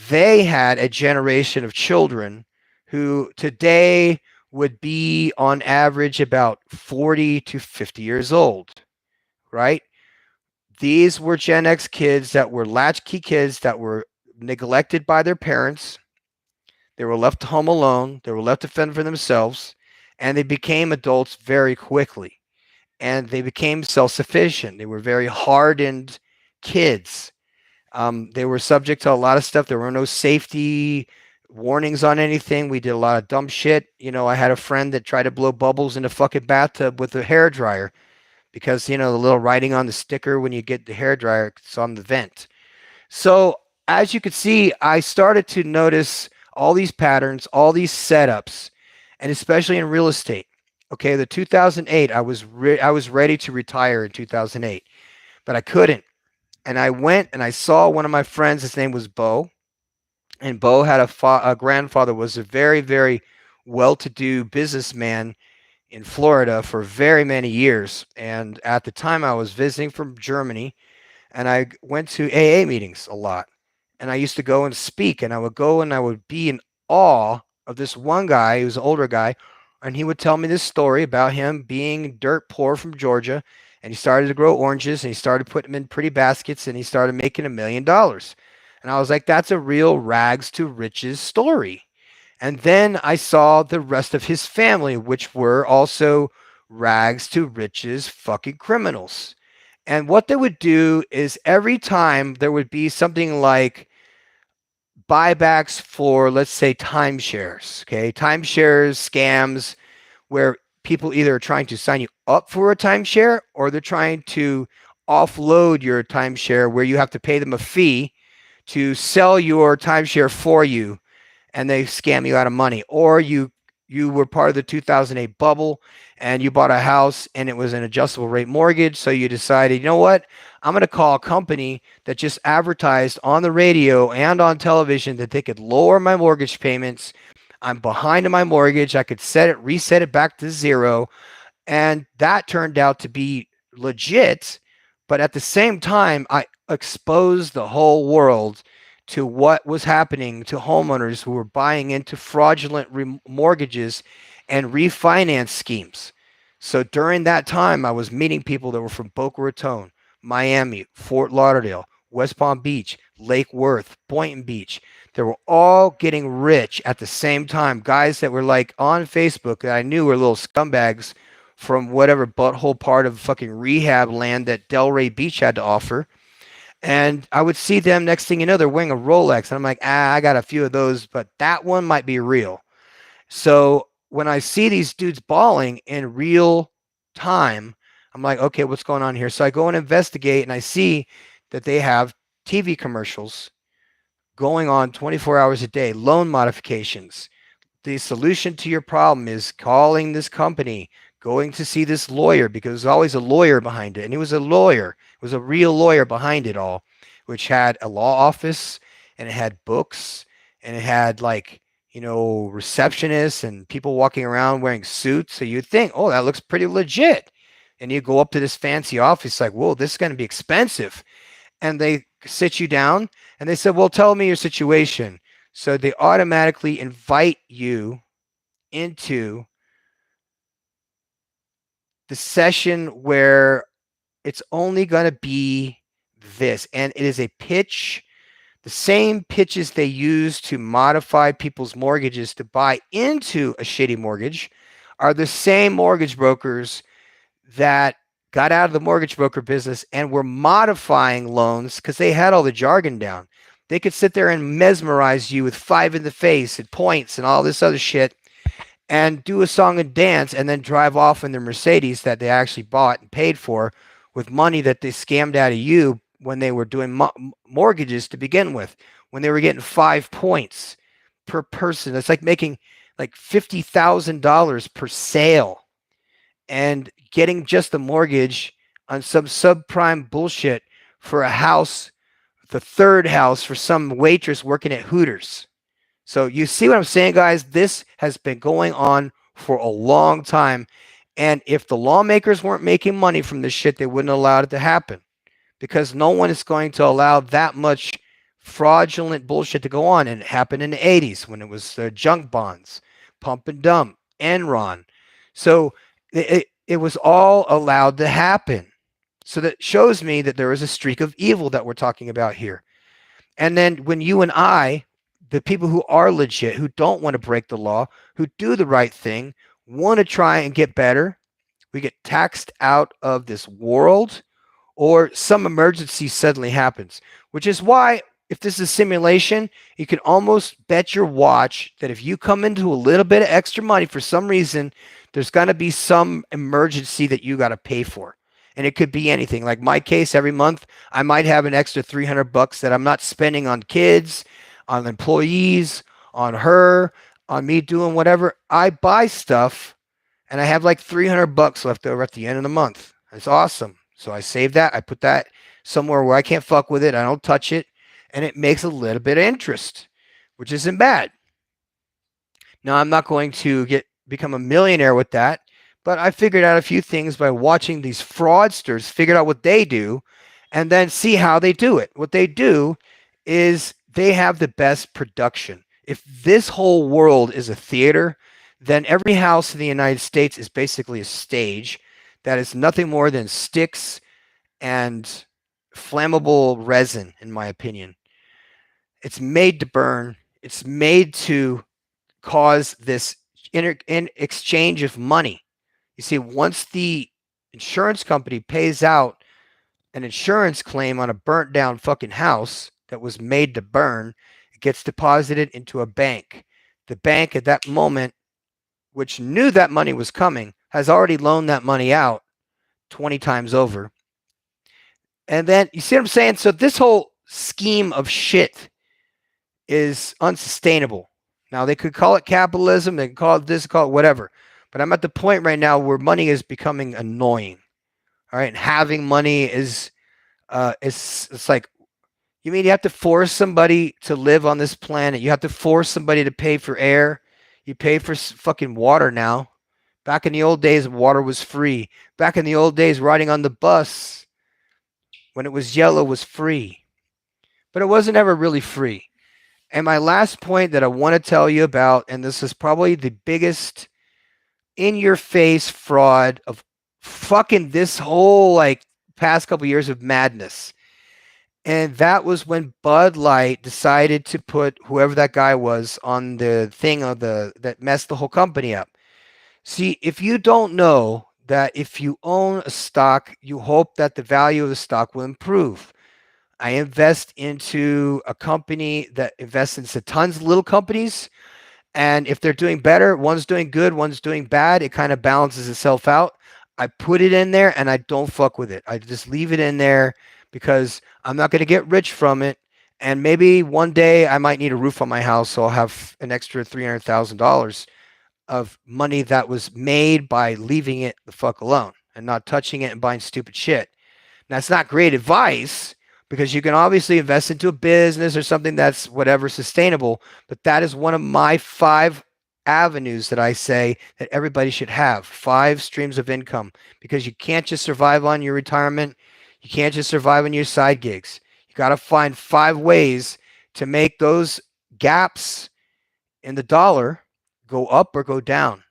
They had a generation of children who today would be on average about 40 to 50 years old, right? These were Gen X kids that were latchkey kids that were neglected by their parents. They were left home alone. They were left to fend for themselves. And they became adults very quickly. And they became self sufficient. They were very hardened kids. They were subject to a lot of stuff. There were no safety warnings on anything. We did a lot of dumb shit. You know, I had a friend that tried to blow bubbles in a fucking bathtub with a hair dryer because, you know, the little writing on the sticker when you get the hair dryer, it's on the vent. So as you could see, I started to notice all these patterns, all these setups, and especially in real estate. Okay, the 2008, I was ready to retire in 2008, but I couldn't. And I went and I saw one of my friends. His name was Bo, and Bo had a grandfather was a very, very well-to-do businessman in Florida for very many years. And at the time, I was visiting from Germany, and I went to AA meetings a lot. And I used to go and speak, and I would go and I would be in awe of this one guy. He was an older guy, and he would tell me this story about him being dirt poor from Georgia, and he started to grow oranges, and he started putting them in pretty baskets, and he started making $1 million. And I was like, that's a real rags to riches story. And then I saw the rest of his family, which were also rags to riches fucking criminals. And what they would do is every time there would be something like buybacks for, let's say, timeshares, okay? Timeshares, scams, where people either are trying to sign you up for a timeshare or they're trying to offload your timeshare where you have to pay them a fee to sell your timeshare for you, and they scam you out of money. Or you were part of the 2008 bubble and you bought a house and it was an adjustable rate mortgage, so you decided, you know what, I'm going to call a company that just advertised on the radio and on television that they could lower my mortgage payments. I'm behind on my mortgage. I could reset it back to zero. And that turned out to be legit. But at the same time, I exposed the whole world to what was happening to homeowners who were buying into fraudulent mortgages and refinance schemes. So during that time, I was meeting people that were from Boca Raton, Miami, Fort Lauderdale, West Palm Beach, Lake Worth, Boynton Beach. They were all getting rich at the same time. Guys that were like on Facebook that I knew were little scumbags from whatever butthole part of fucking rehab land that Delray Beach had to offer. And I would see them, next thing you know, they're wearing a Rolex. And I'm like, I got a few of those, but that one might be real. So when I see these dudes balling in real time, I'm like, okay, what's going on here? So I go and investigate, and I see that they have TV commercials going on 24 hours a day, loan modifications. The solution to your problem is calling this company, going to see this lawyer because there's always a lawyer behind it. And he was a lawyer, it was a real lawyer behind it all, which had a law office and it had books and it had like, receptionists and people walking around wearing suits. So you'd think, oh, that looks pretty legit. And you go up to this fancy office, like, whoa, this is going to be expensive. And they sit you down and they said, well, tell me your situation. So they automatically invite you into the session where it's only going to be this. And it is a pitch, the same pitches they use to modify people's mortgages to buy into a shitty mortgage are the same mortgage brokers that got out of the mortgage broker business and were modifying loans because they had all the jargon down. They could sit there and mesmerize you with five in the face and points and all this other shit and do a song and dance and then drive off in their Mercedes that they actually bought and paid for with money that they scammed out of you when they were doing mortgages to begin with, when they were getting 5 points per person. It's like making like $50,000 per sale and getting just a mortgage on some subprime bullshit for a house, the third house for some waitress working at Hooters. So you see what I'm saying, guys? This has been going on for a long time. And if the lawmakers weren't making money from this shit, they wouldn't allow it to happen because no one is going to allow that much fraudulent bullshit to go on. And it happened in the 80s when it was junk bonds, pump and dump, Enron. So it was all allowed to happen. So that shows me that there is a streak of evil that we're talking about here. And then when you and I, the people who are legit, who don't want to break the law, who do the right thing, want to try and get better, we get taxed out of this world or some emergency suddenly happens, which is why if this is a simulation, you can almost bet your watch that if you come into a little bit of extra money for some reason, there's going to be some emergency that you got to pay for. And it could be anything. Like my case, every month, I might have an extra $300 that I'm not spending on kids, on employees, on her, on me doing whatever. I buy stuff and I have like $300 left over at the end of the month. It's awesome. So I save that. I put that somewhere where I can't fuck with it. I don't touch it. And it makes a little bit of interest, which isn't bad. Now, I'm not going to become a millionaire with that, but I figured out a few things by watching these fraudsters, figured out what they do, and then see how they do it. What they do is they have the best production. If this whole world is a theater, then every house in the United States is basically a stage that is nothing more than sticks and flammable resin, in my opinion. It's made to burn. It's made to cause this in exchange of money. You see, once the insurance company pays out an insurance claim on a burnt down fucking house that was made to burn, it gets deposited into a bank. The bank at that moment, which knew that money was coming, has already loaned that money out 20 times over. And then, you see what I'm saying? So this whole scheme of shit is unsustainable. Now, they could call it capitalism, they can call it this, call it whatever. But I'm at the point right now where money is becoming annoying. All right, and having money is it's like, you mean you have to force somebody to live on this planet? You have to force somebody to pay for air. You pay for fucking water now. Back in the old days, water was free. Back in the old days, riding on the bus when it was yellow was free. But it wasn't ever really free. And my last point that I want to tell you about, and this is probably the biggest in your face fraud of fucking this whole like past couple years of madness. And that was when Bud Light decided to put whoever that guy was on the thing of that messed the whole company up. See, if you don't know that if you own a stock, you hope that the value of the stock will improve. I invest into a company that invests into tons of little companies. And if they're doing better, one's doing good, one's doing bad, it kind of balances itself out. I put it in there and I don't fuck with it. I just leave it in there because I'm not going to get rich from it. And maybe one day I might need a roof on my house, so I'll have an extra $300,000. of money that was made by leaving it the fuck alone and not touching it and buying stupid shit. Now, it's not great advice because you can obviously invest into a business or something that's whatever sustainable, but that is one of my 5 avenues that I say that everybody should have 5 streams of income because you can't just survive on your retirement. You can't just survive on your side gigs. You got to find 5 ways to make those gaps in the dollar go up or go down.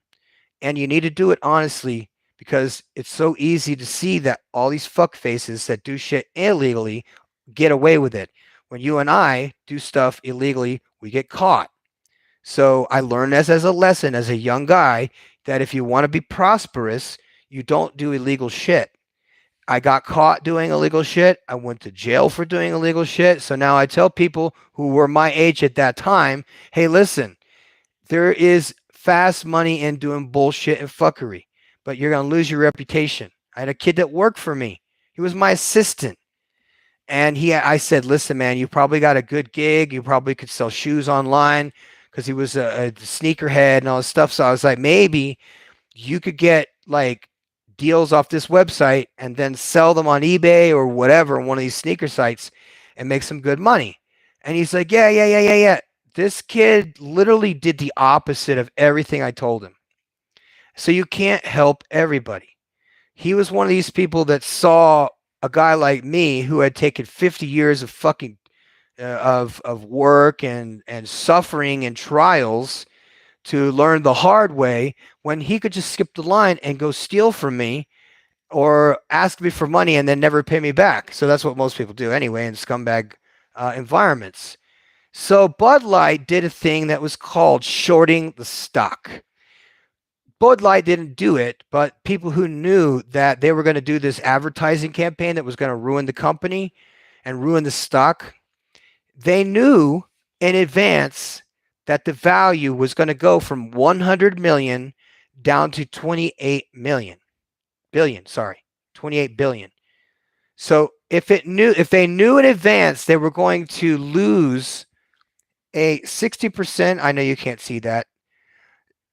And you need to do it honestly because it's so easy to see that all these fuck faces that do shit illegally get away with it. When you and I do stuff illegally, we get caught. So I learned this as a lesson as a young guy that if you want to be prosperous, you don't do illegal shit. I got caught doing illegal shit. I went to jail for doing illegal shit. So now I tell people who were my age at that time, hey, listen, there is fast money in doing bullshit and fuckery, but you're going to lose your reputation. I had a kid that worked for me. He was my assistant. And I said, listen, man, you probably got a good gig. You probably could sell shoes online because he was a sneakerhead and all this stuff. So I was like, maybe you could get like deals off this website and then sell them on eBay or whatever, one of these sneaker sites and make some good money. And he's like, yeah. This kid literally did the opposite of everything I told him. So you can't help everybody. He was one of these people that saw a guy like me who had taken 50 years of fucking of work and suffering and trials to learn the hard way when he could just skip the line and go steal from me or ask me for money and then never pay me back. So that's what most people do anyway in scumbag environments. So Bud Light did a thing that was called shorting the stock. Bud Light didn't do it, but people who knew that they were going to do this advertising campaign that was going to ruin the company and ruin the stock, they knew in advance that the value was going to go from 100 million down to 28 billion, 28 billion. So if they knew in advance they were going to lose a 60%, I know you can't see that.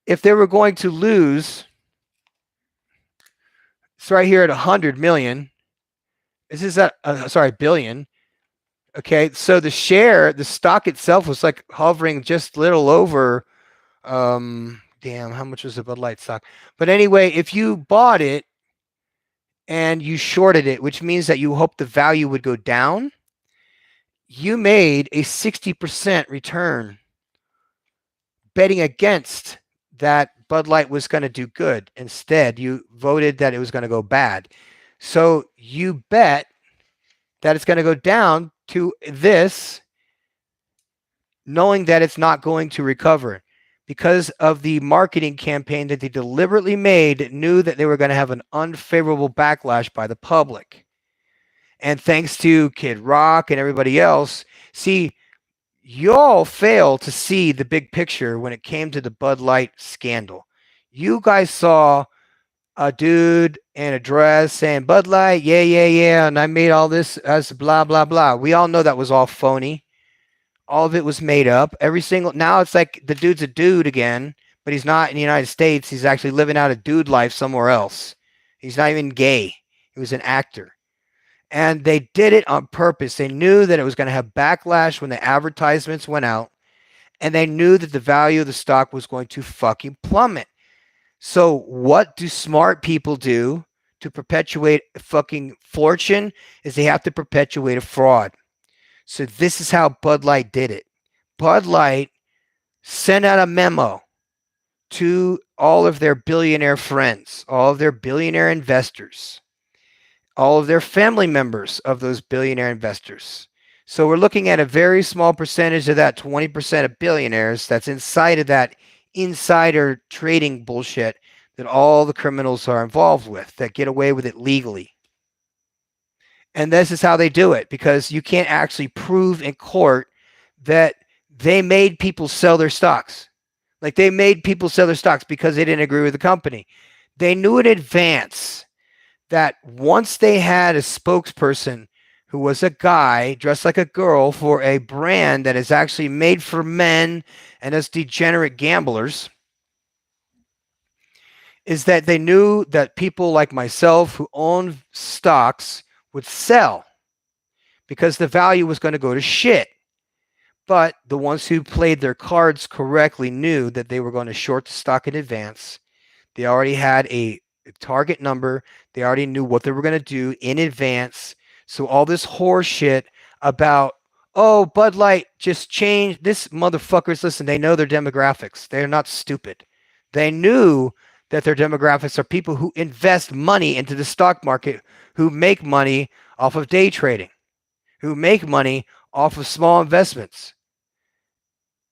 If they were going to lose, it's right here at 100 million. This is at, billion. Okay, so the stock itself was like hovering just little over, damn, how much was the Bud Light stock? But anyway, if you bought it and you shorted it, which means that you hoped the value would go down, you made a 60% return betting against that Bud Light was going to do good. Instead, you voted that it was going to go bad. So you bet that it's going to go down to this, knowing that it's not going to recover because of the marketing campaign that they deliberately made, knew that they were going to have an unfavorable backlash by the public. And thanks to Kid Rock and everybody else, see, y'all fail to see the big picture when it came to the Bud Light scandal. You guys saw a dude in a dress saying Bud Light, yeah, and I made all this as blah, blah, blah. We all know that was all phony. All of it was made up. Now it's like the dude's a dude again, but he's not in the United States. He's actually living out a dude life somewhere else. He's not even gay. He was an actor. And they did it on purpose. They knew that it was going to have backlash when the advertisements went out, and they knew that the value of the stock was going to fucking plummet. So what do smart people do to perpetuate a fucking fortune is they have to perpetuate a fraud. So this is how Bud Light did it. Bud Light sent out a memo to all of their billionaire friends, all of their billionaire investors, all of their family members of those billionaire investors. So we're looking at a very small percentage of that 20% of billionaires that's inside of that insider trading bullshit that all the criminals are involved with that get away with it legally. And this is how they do it because you can't actually prove in court that they made people sell their stocks. Like they made people sell their stocks because they didn't agree with the company. They knew in advance that once they had a spokesperson who was a guy dressed like a girl for a brand that is actually made for men and as degenerate gamblers, is that they knew that people like myself who own stocks would sell because the value was going to go to shit. But the ones who played their cards correctly knew that they were going to short the stock in advance. They already had a target number. They already knew what they were going to do in advance. So all this horse shit about, oh, Bud Light just changed. This motherfuckers, listen, they know their demographics. They're not stupid. They knew that their demographics are people who invest money into the stock market, who make money off of day trading, who make money off of small investments.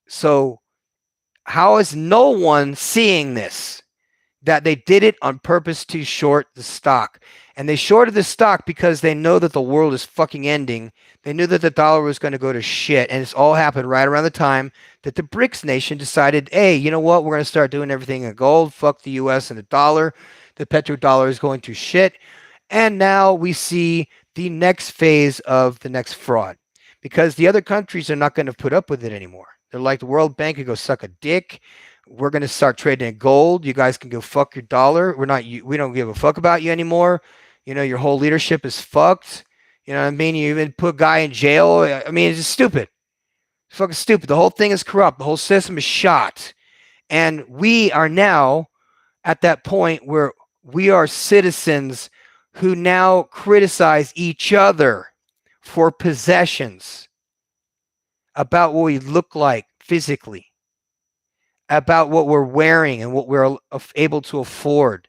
So how is no one seeing this? That they did it on purpose to short the stock. And they shorted the stock because they know that the world is fucking ending. They knew that the dollar was going to go to shit. And it's all happened right around the time that the BRICS nation decided, hey, you know what? We're going to start doing everything in gold. Fuck the US and the dollar. The petrodollar is going to shit. And now we see the next phase of the next fraud because the other countries are not going to put up with it anymore. They're like the World Bank could go suck a dick. We're going to start trading in gold. You guys can go fuck your dollar. We don't give a fuck about you anymore. You know, your whole leadership is fucked. You know what I mean? You even put a guy in jail. I mean, it's just stupid. It's fucking stupid. The whole thing is corrupt. The whole system is shot. And we are now at that point where we are citizens who now criticize each other for possessions about what we look like physically, about what we're wearing and what we're able to afford.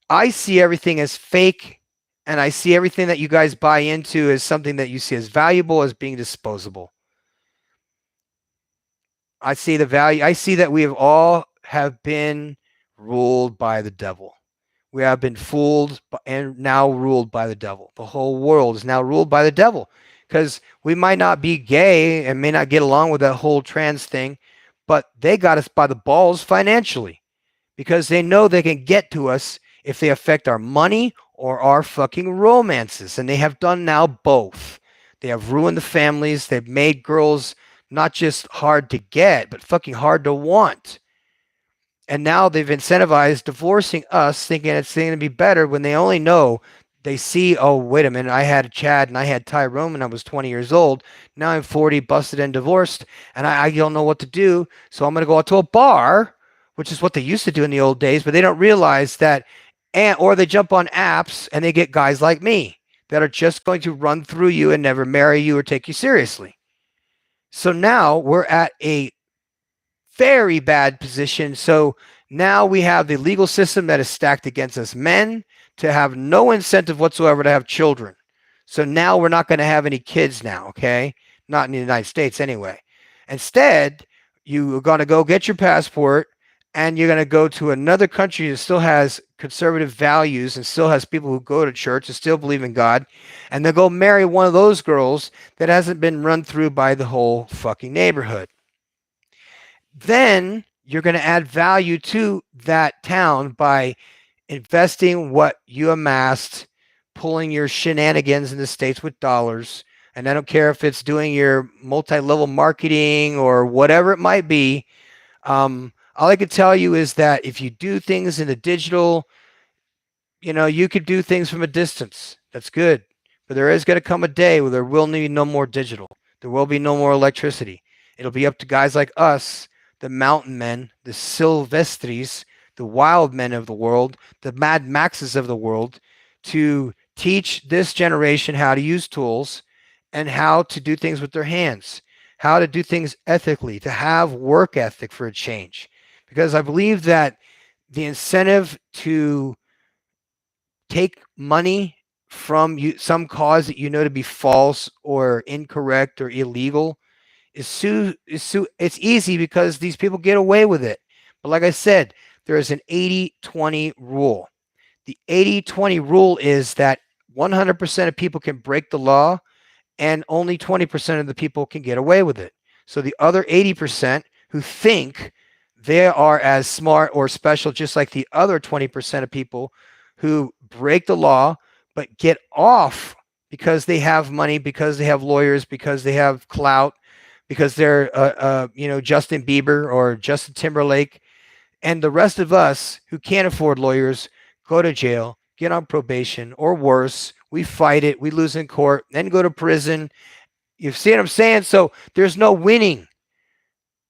I see everything as fake, and I see everything that you guys buy into as something that you see as valuable as being disposable. I see the value. I see that we have all have been ruled by the devil. We have been fooled and now ruled by the devil. The whole world is now ruled by the devil because we might not be gay and may not get along with that whole trans thing, but they got us by the balls financially because they know they can get to us if they affect our money or our fucking romances. And they have done now both. They have ruined the families. They've made girls not just hard to get, but fucking hard to want. And now they've incentivized divorcing us, thinking it's going to be better when they only know they see, oh, wait a minute, I had Chad and I had Tyrone when I was 20 years old. Now I'm 40, busted and divorced, and I don't know what to do. So I'm going to go out to a bar, which is what they used to do in the old days, but they don't realize that, or they jump on apps and they get guys like me that are just going to run through you and never marry you or take you seriously. So now we're at a very bad position. So now we have the legal system that is stacked against us men to have no incentive whatsoever to have children. So now we're not going to have any kids now, okay? Not in the United States anyway. Instead, you are going to go get your passport and you're going to go to another country that still has conservative values and still has people who go to church and still believe in God, and they'll go marry one of those girls that hasn't been run through by the whole fucking neighborhood. Then you're going to add value to that town by investing what you amassed, pulling your shenanigans in the States with dollars. And I don't care if it's doing your multi-level marketing or whatever it might be. All I can tell you is that if you do things in the digital, you know, you could do things from a distance. That's good. But there is going to come a day where there will be no more digital. There will be no more electricity. It'll be up to guys like us, the mountain men, the Silvestris, the wild men of the world, the Mad Maxes of the world, to teach this generation how to use tools and how to do things with their hands, how to do things ethically, to have work ethic for a change. Because I believe that the incentive to take money from you, some cause that you know to be false or incorrect or illegal, it's easy because these people get away with it. But like I said, there is an 80-20 rule. The 80-20 rule is that 100% of people can break the law and only 20% of the people can get away with it. So the other 80% who think they are as smart or special, just like the other 20% of people who break the law but get off because they have money, because they have lawyers, because they have clout, because they're, Justin Bieber or Justin Timberlake. And the rest of us who can't afford lawyers go to jail, get on probation, or worse. We fight it, we lose in court, then go to prison. You see what I'm saying? So there's no winning,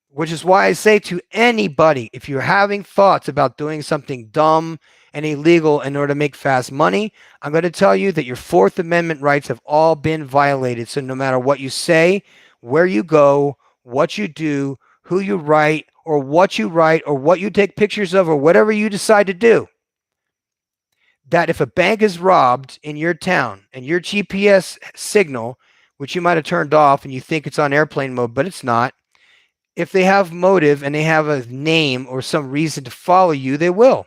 which is why I say to anybody, if you're having thoughts about doing something dumb and illegal in order to make fast money, I'm going to tell you that your Fourth Amendment rights have all been violated. So no matter what you say, where you go, what you do, who you write, or what you take pictures of, or whatever you decide to do, that if a bank is robbed in your town and your GPS signal, which you might have turned off and you think it's on airplane mode, but it's not, if they have motive and they have a name or some reason to follow you, they will,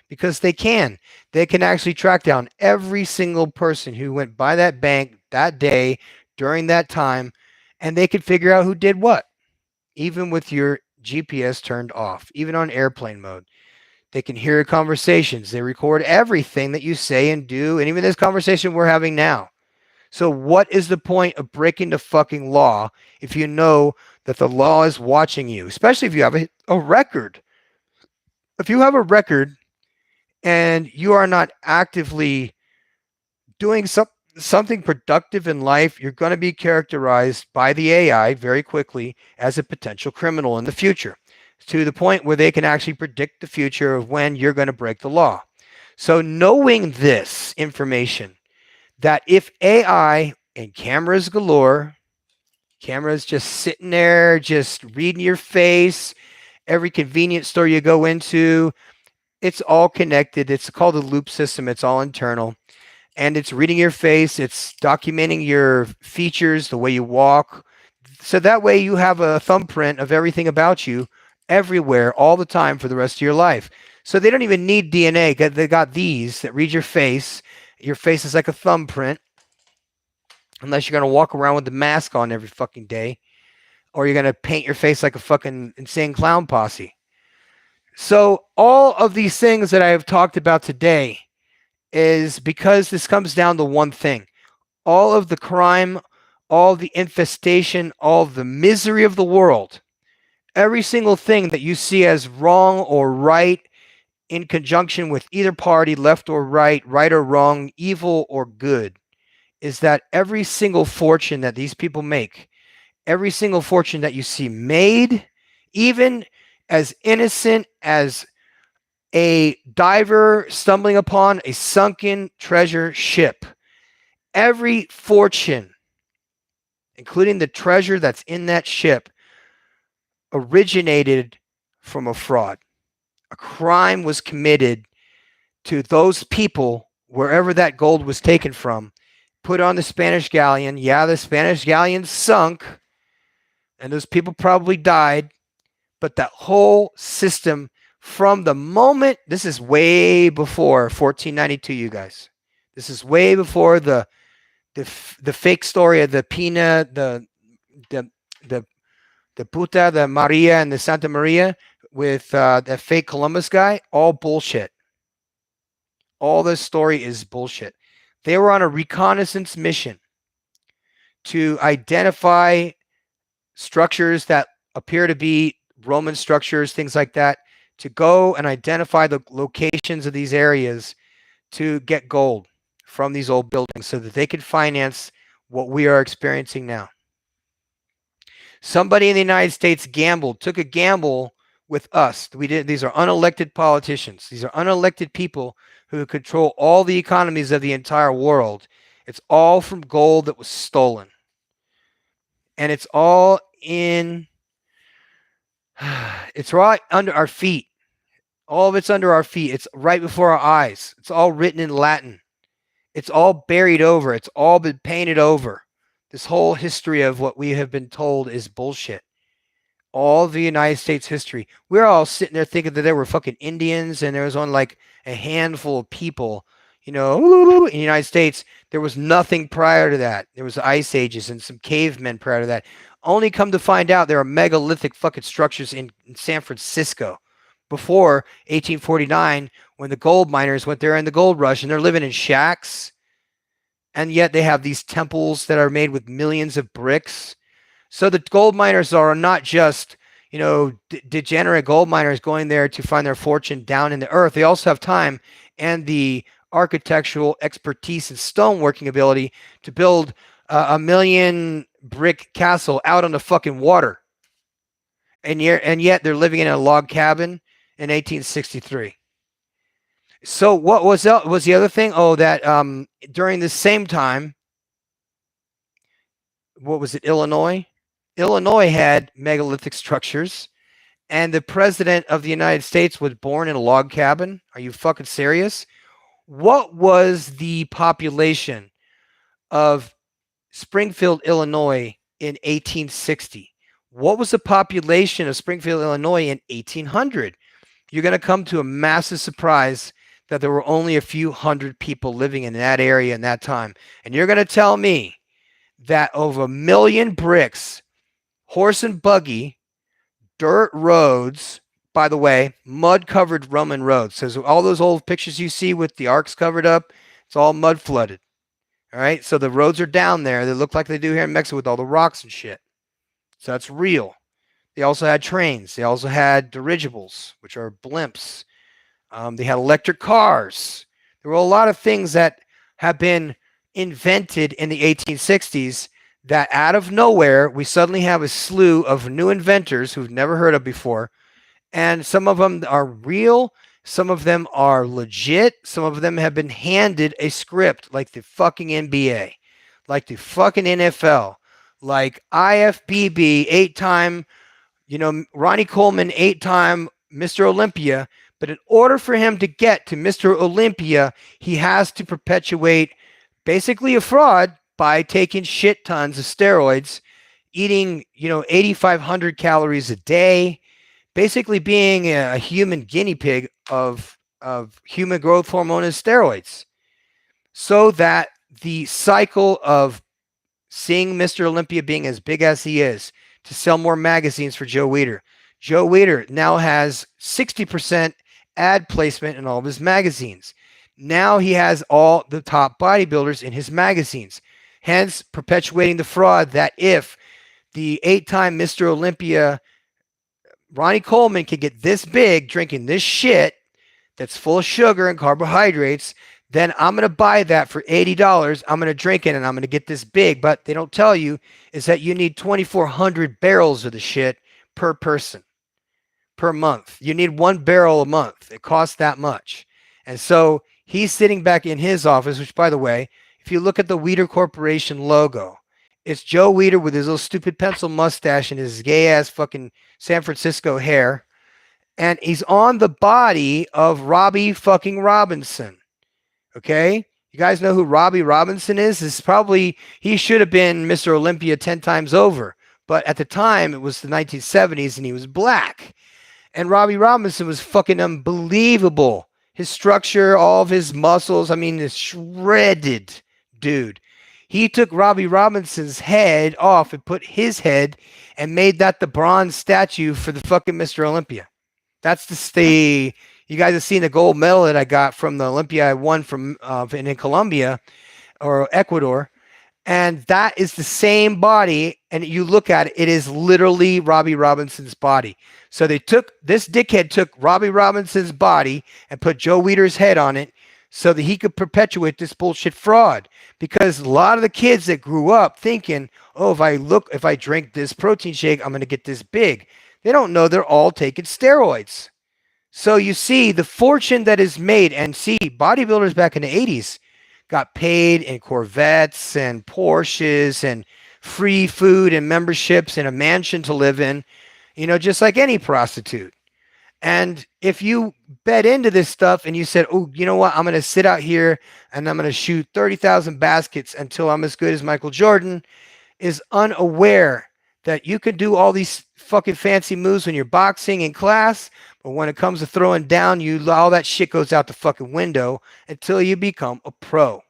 because they can. They can actually track down every single person who went by that bank that day during that time, and they can figure out who did what, even with your GPS turned off, even on airplane mode. They can hear conversations. They record everything that you say and do, and even this conversation we're having now. So, what is the point of breaking the fucking law if you know that the law is watching you, especially if you have a record? If you have a record and you are not actively doing something productive in life, you're going to be characterized by the AI very quickly as a potential criminal in the future, to the point where they can actually predict the future of when you're going to break the law. So, knowing this information, that if AI and cameras galore, cameras just sitting there, just reading your face, every convenience store you go into, it's all connected. It's called a loop system. It's all internal. And it's reading your face. It's documenting your features, the way you walk. So that way you have a thumbprint of everything about you everywhere, all the time for the rest of your life. So they don't even need DNA. They got these that read your face. Your face is like a thumbprint, unless you're going to walk around with the mask on every fucking day, or you're going to paint your face like a fucking insane clown posse. So all of these things that I have talked about today is because this comes down to one thing. All of the crime, all the infestation, all the misery of the world, every single thing that you see as wrong or right in conjunction with either party, left or right or wrong, evil or good, is that every single fortune that these people make, every single fortune that you see made, even as innocent as a diver stumbling upon a sunken treasure ship, every fortune, including the treasure that's in that ship, originated from a fraud. A crime was committed to those people wherever that gold was taken from, put on the Spanish galleon. Yeah, the Spanish galleon sunk, and those people probably died. But that whole system, from the moment, this is way before 1492, you guys. This is way before the fake story of the Pina, the the the Puta, the Maria, and the Santa Maria with that fake Columbus guy. All bullshit. All this story is bullshit. They were on a reconnaissance mission to identify structures that appear to be Roman structures, things like that, to go and identify the locations of these areas to get gold from these old buildings so that they could finance what we are experiencing now. Somebody in the United States took a gamble with us. These are unelected politicians. These are unelected people who control all the economies of the entire world. It's all from gold that was stolen. And it's all it's right under our feet. All of it's under our feet. It's right before our eyes. It's all written in Latin. It's all buried over. It's all been painted over. This whole history of what we have been told is bullshit. All the United States history. We're all sitting there thinking that there were fucking Indians and there was only like a handful of people, in the United States. There was nothing prior to that. There was ice ages and some cavemen prior to that. Only come to find out there are megalithic fucking structures in San Francisco before 1849 when the gold miners went there in the gold rush, and they're living in shacks. And yet they have these temples that are made with millions of bricks. So the gold miners are not just, degenerate gold miners going there to find their fortune down in the earth. They also have time and the architectural expertise and stoneworking ability to build a million brick castle out on the fucking water. And yet they're living in a log cabin in 1863. So what was the other thing? Oh, that during the same time, what was it? Illinois. Illinois had megalithic structures, and the president of the United States was born in a log cabin. Are you fucking serious? What was the population of Springfield, Illinois in 1860? What was the population of Springfield, Illinois in 1800? You're going to come to a massive surprise that there were only a few hundred people living in that area in that time. And you're going to tell me that over a million bricks, horse and buggy, dirt roads, by the way, mud covered Roman roads. So all those old pictures you see with the arcs covered up, it's all mud flooded. All right. So the roads are down there. They look like they do here in Mexico with all the rocks and shit. So that's real. They also had trains. They also had dirigibles, which are blimps. They had electric cars. There were a lot of things that have been invented in the 1860s that out of nowhere, we suddenly have a slew of new inventors who've never heard of before. And some of them are real. Some of them are legit. Some of them have been handed a script like the fucking NBA, like the fucking NFL, like IFBB, 8-time, Ronnie Coleman, 8-time Mr. Olympia. But in order for him to get to Mr. Olympia, he has to perpetuate basically a fraud by taking shit tons of steroids, eating, 8,500 calories a day, basically being a human guinea pig of human growth hormone and steroids, so that the cycle of seeing Mr. Olympia being as big as he is to sell more magazines for Joe Weider. Joe Weider now has 60% ad placement in all of his magazines. Now he has all the top bodybuilders in his magazines, hence perpetuating the fraud that if the 8-time Mr. Olympia Ronnie Coleman could get this big drinking this shit that's full of sugar and carbohydrates, then I'm going to buy that for $80. I'm going to drink it and I'm going to get this big. But they don't tell you is that you need 2,400 barrels of the shit per person per month. You need 1 barrel a month. It costs that much. And so he's sitting back in his office, which, by the way, if you look at the Weider Corporation logo, it's Joe Weider with his little stupid pencil mustache and his gay ass fucking San Francisco hair. And he's on the body of Robbie fucking Robinson. Okay? You guys know who Robbie Robinson is? He should have been Mr. Olympia 10 times over. But at the time, it was the 1970s and he was black. And Robbie Robinson was fucking unbelievable. His structure, all of his muscles, this shredded dude. He took Robbie Robinson's head off and put his head and made that the bronze statue for the fucking Mr. Olympia. That's you guys have seen the gold medal that I got from the Olympia I won from in Colombia or Ecuador. And that is the same body. And you look at it, it is literally Robbie Robinson's body. So this dickhead took Robbie Robinson's body and put Joe Weider's head on it so that he could perpetuate this bullshit fraud. Because a lot of the kids that grew up thinking, oh, if I drink this protein shake, I'm going to get this big. They don't know they're all taking steroids. So you see the fortune that is made, and see, bodybuilders back in the 80s got paid in Corvettes and Porsches and free food and memberships and a mansion to live in, just like any prostitute. And if you bet into this stuff and you said, oh, you know what, I'm going to sit out here and I'm going to shoot 30,000 baskets until I'm as good as Michael Jordan, is unaware that you can do all these fucking fancy moves when you're boxing in class, but when it comes to throwing down, all that shit goes out the fucking window until you become a pro.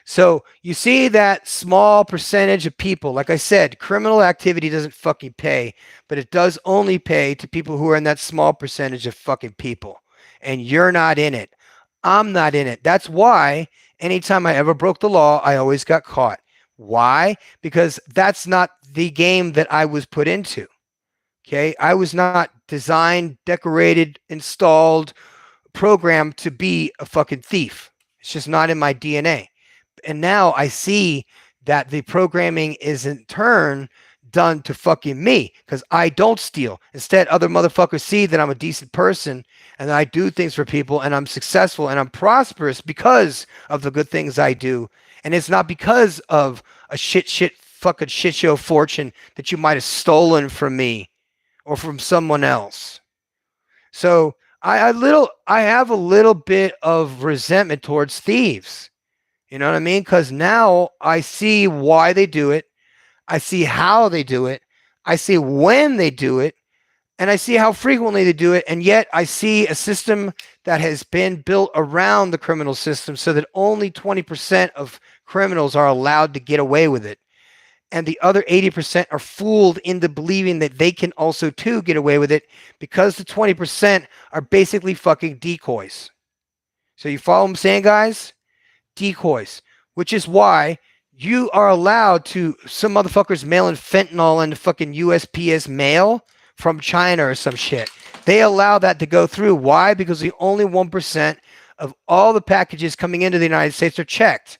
So you see that small percentage of people, like I said, criminal activity doesn't fucking pay, but it does only pay to people who are in that small percentage of fucking people. And you're not in it. I'm not in it. That's why anytime I ever broke the law, I always got caught. Why? Because that's not the game that I was put into. Okay. I was not designed, decorated, installed, programmed to be a fucking thief. It's just not in my DNA. And now I see that the programming is in turn done to fucking me because I don't steal. Instead, other motherfuckers see that I'm a decent person and that I do things for people and I'm successful and I'm prosperous because of the good things I do. And it's not because of a fucking shit show fortune that you might have stolen from me or from someone else. So I have a little bit of resentment towards thieves. You know what I mean? Because now I see why they do it. I see how they do it. I see when they do it. And I see how frequently they do it. And yet I see a system that has been built around the criminal system so that only 20% of criminals are allowed to get away with it. And the other 80% are fooled into believing that they can also too get away with it because the 20% are basically fucking decoys. So you follow what I'm saying, guys? Decoys, which is why you are allowed to, some motherfuckers mailing fentanyl into fucking USPS mail from China or some shit. They allow that to go through. Why? Because the only 1% of all the packages coming into the United States are checked.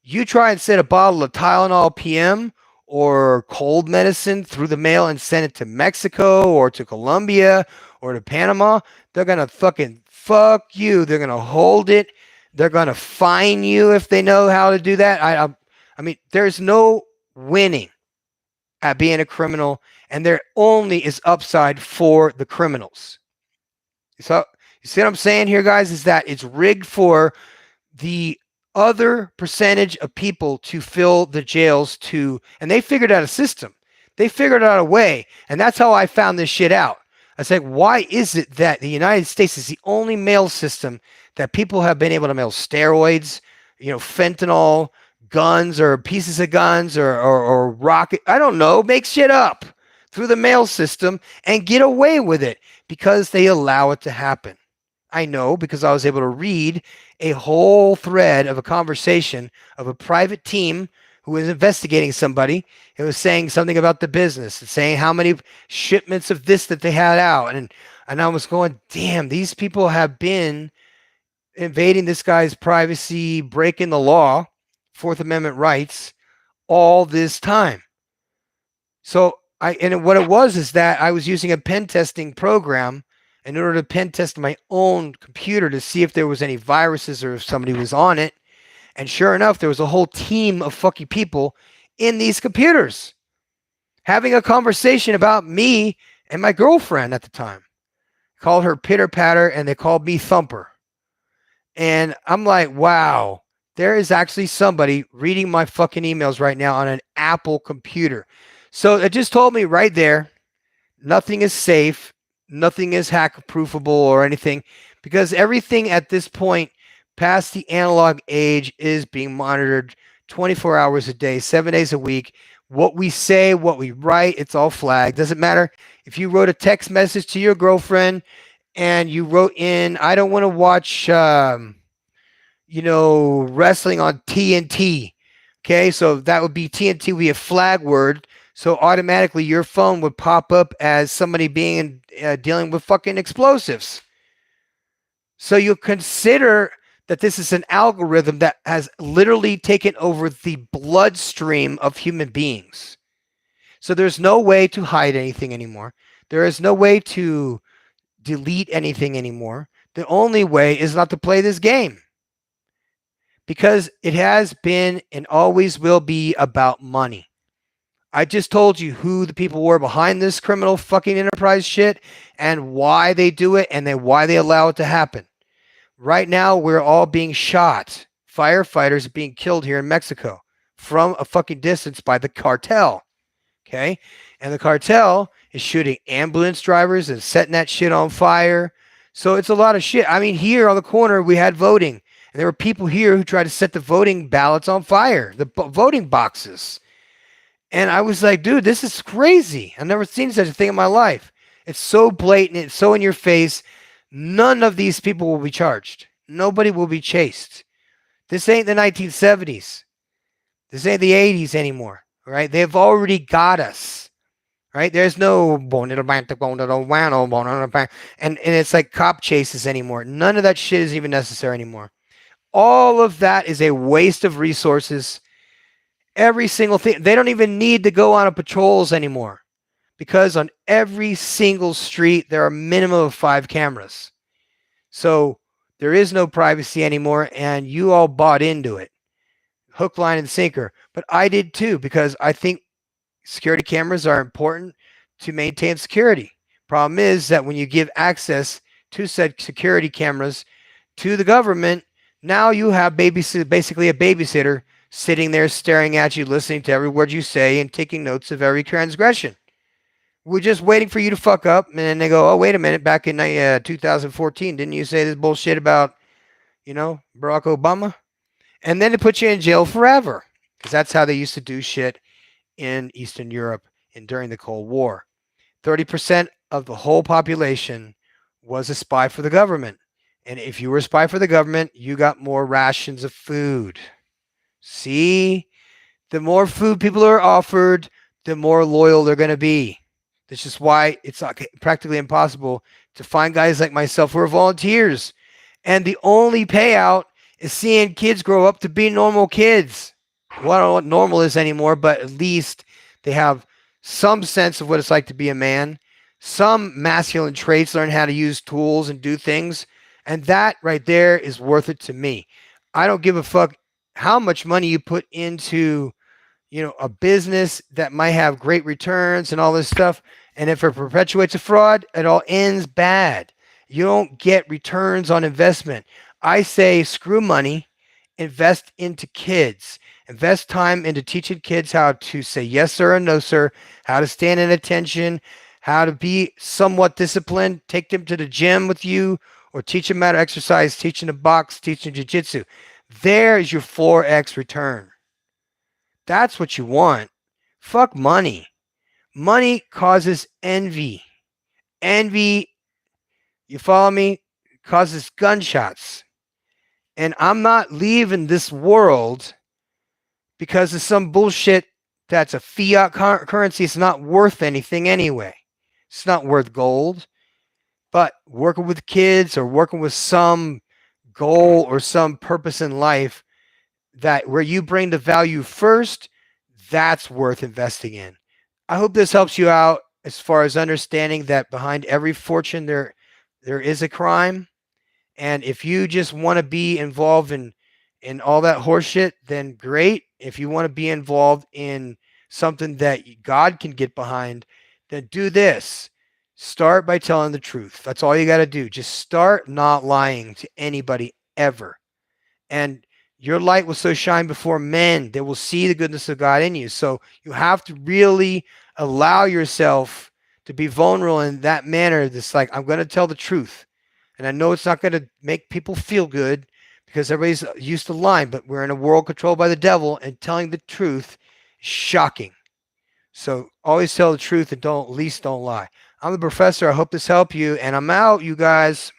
You try and send a bottle of Tylenol PM or cold medicine through the mail and send it to Mexico or to Colombia or to Panama, they're going to fucking fuck you. They're going to hold it. They're going to fine you if they know how to do that. I mean, there's no winning at being a criminal, and there only is upside for the criminals. So, you see what I'm saying here, guys? Is that it's rigged for the other percentage of people to fill the jails to, and they figured out a system. They figured out a way, and that's how I found this shit out. I said, why is it that the United States is the only mail system that people have been able to mail steroids, fentanyl, guns or pieces of guns or rocket, I don't know, make shit up through the mail system and get away with it because they allow it to happen. I know because I was able to read a whole thread of a conversation of a private team who was investigating somebody. It was saying something about the business and saying how many shipments of this that they had out. And I was going, damn, these people have been invading this guy's privacy, breaking the law, Fourth Amendment rights, all this time. So what it was is that I was using a pen testing program in order to pen test my own computer to see if there was any viruses or if somebody was on it. And sure enough, there was a whole team of fucking people in these computers having a conversation about me and my girlfriend at the time. Called her Pitter Patter and they called me Thumper. And I'm like, wow, there is actually somebody reading my fucking emails right now on an Apple computer. So it just told me right there, nothing is safe, nothing is hack proofable or anything, because everything at this point past the analog age is being monitored 24 hours a day, 7 days a week. What we say, what we write, it's all flagged. Doesn't matter if you wrote a text message to your girlfriend and you wrote in, I don't want to watch, wrestling on TNT. Okay, so that would be TNT would be a flag word. So automatically your phone would pop up as somebody being dealing with fucking explosives. So you consider that this is an algorithm that has literally taken over the bloodstream of human beings. So there's no way to hide anything anymore. There is no way to delete anything anymore. The only way is not to play this game. Because it has been and always will be about money. I just told you who the people were behind this criminal fucking enterprise shit and why they do it and then why they allow it to happen. Right now, we're all being shot. Firefighters are being killed here in Mexico from a fucking distance by the cartel. Okay? And the cartel is shooting ambulance drivers and setting that shit on fire. So it's a lot of shit. I mean, here on the corner, we had voting. And there were people here who tried to set the voting ballots on fire, the voting boxes. And I was like, dude, this is crazy. I've never seen such a thing in my life. It's so blatant. It's so in your face. None of these people will be charged. Nobody will be chased. This ain't the 1970s. This ain't the 80s anymore. All right? They've already got us. All right? There's no and it's like cop chases anymore. None of that shit is even necessary anymore. All of that is a waste of resources. Every single thing. They don't even need to go on a patrols anymore because on every single street there are a minimum of 5 cameras. So there is no privacy anymore, and you all bought into it, hook, line, and sinker. But I did too because I think security cameras are important to maintain security. Problem is that when you give access to said security cameras to the government, now you have basically a babysitter sitting there staring at you, listening to every word you say, and taking notes of every transgression. We're just waiting for you to fuck up, and then they go, "Oh, wait a minute! Back in 2014, didn't you say this bullshit about Barack Obama?" And then they put you in jail forever, because that's how they used to do shit in Eastern Europe and during the Cold War. 30% of the whole population was a spy for the government. And if you were a spy for the government, you got more rations of food. See? The more food people are offered, the more loyal they're going to be. This is why it's practically impossible to find guys like myself who are volunteers. And the only payout is seeing kids grow up to be normal kids. Well, I don't know what normal is anymore, but at least they have some sense of what it's like to be a man, some masculine traits, learn how to use tools and do things. And that right there is worth it to me. I don't give a fuck how much money you put into a business that might have great returns and all this stuff. And if it perpetuates a fraud, it all ends bad. You don't get returns on investment. I say screw money, invest into kids. Invest time into teaching kids how to say yes, sir, and no, sir, how to stand in attention, how to be somewhat disciplined. Take them to the gym with you or teach them how to exercise, teach them to box, teach them jiu-jitsu. There is your 4x return. That's what you want. Fuck money. Money causes envy. Envy, you follow me, causes gunshots. And I'm not leaving this world because of some bullshit that's a fiat currency. It's not worth anything anyway. It's not worth gold. But working with kids or working with some goal or some purpose in life that where you bring the value first, that's worth investing in. I hope this helps you out as far as understanding that behind every fortune there is a crime. And if you just want to be involved in all that horseshit, then great. If you want to be involved in something that God can get behind, then do this. Start by telling the truth. That's all you got to do. Just start not lying to anybody ever. And your light will so shine before men, they will see the goodness of God in you. So you have to really allow yourself to be vulnerable in that manner. That's like, I'm going to tell the truth. And I know it's not going to make people feel good because everybody's used to lying, but we're in a world controlled by the devil, and telling the truth is shocking. So always tell the truth and don't lie. I'm the professor. I hope this helped you, and I'm out, you guys.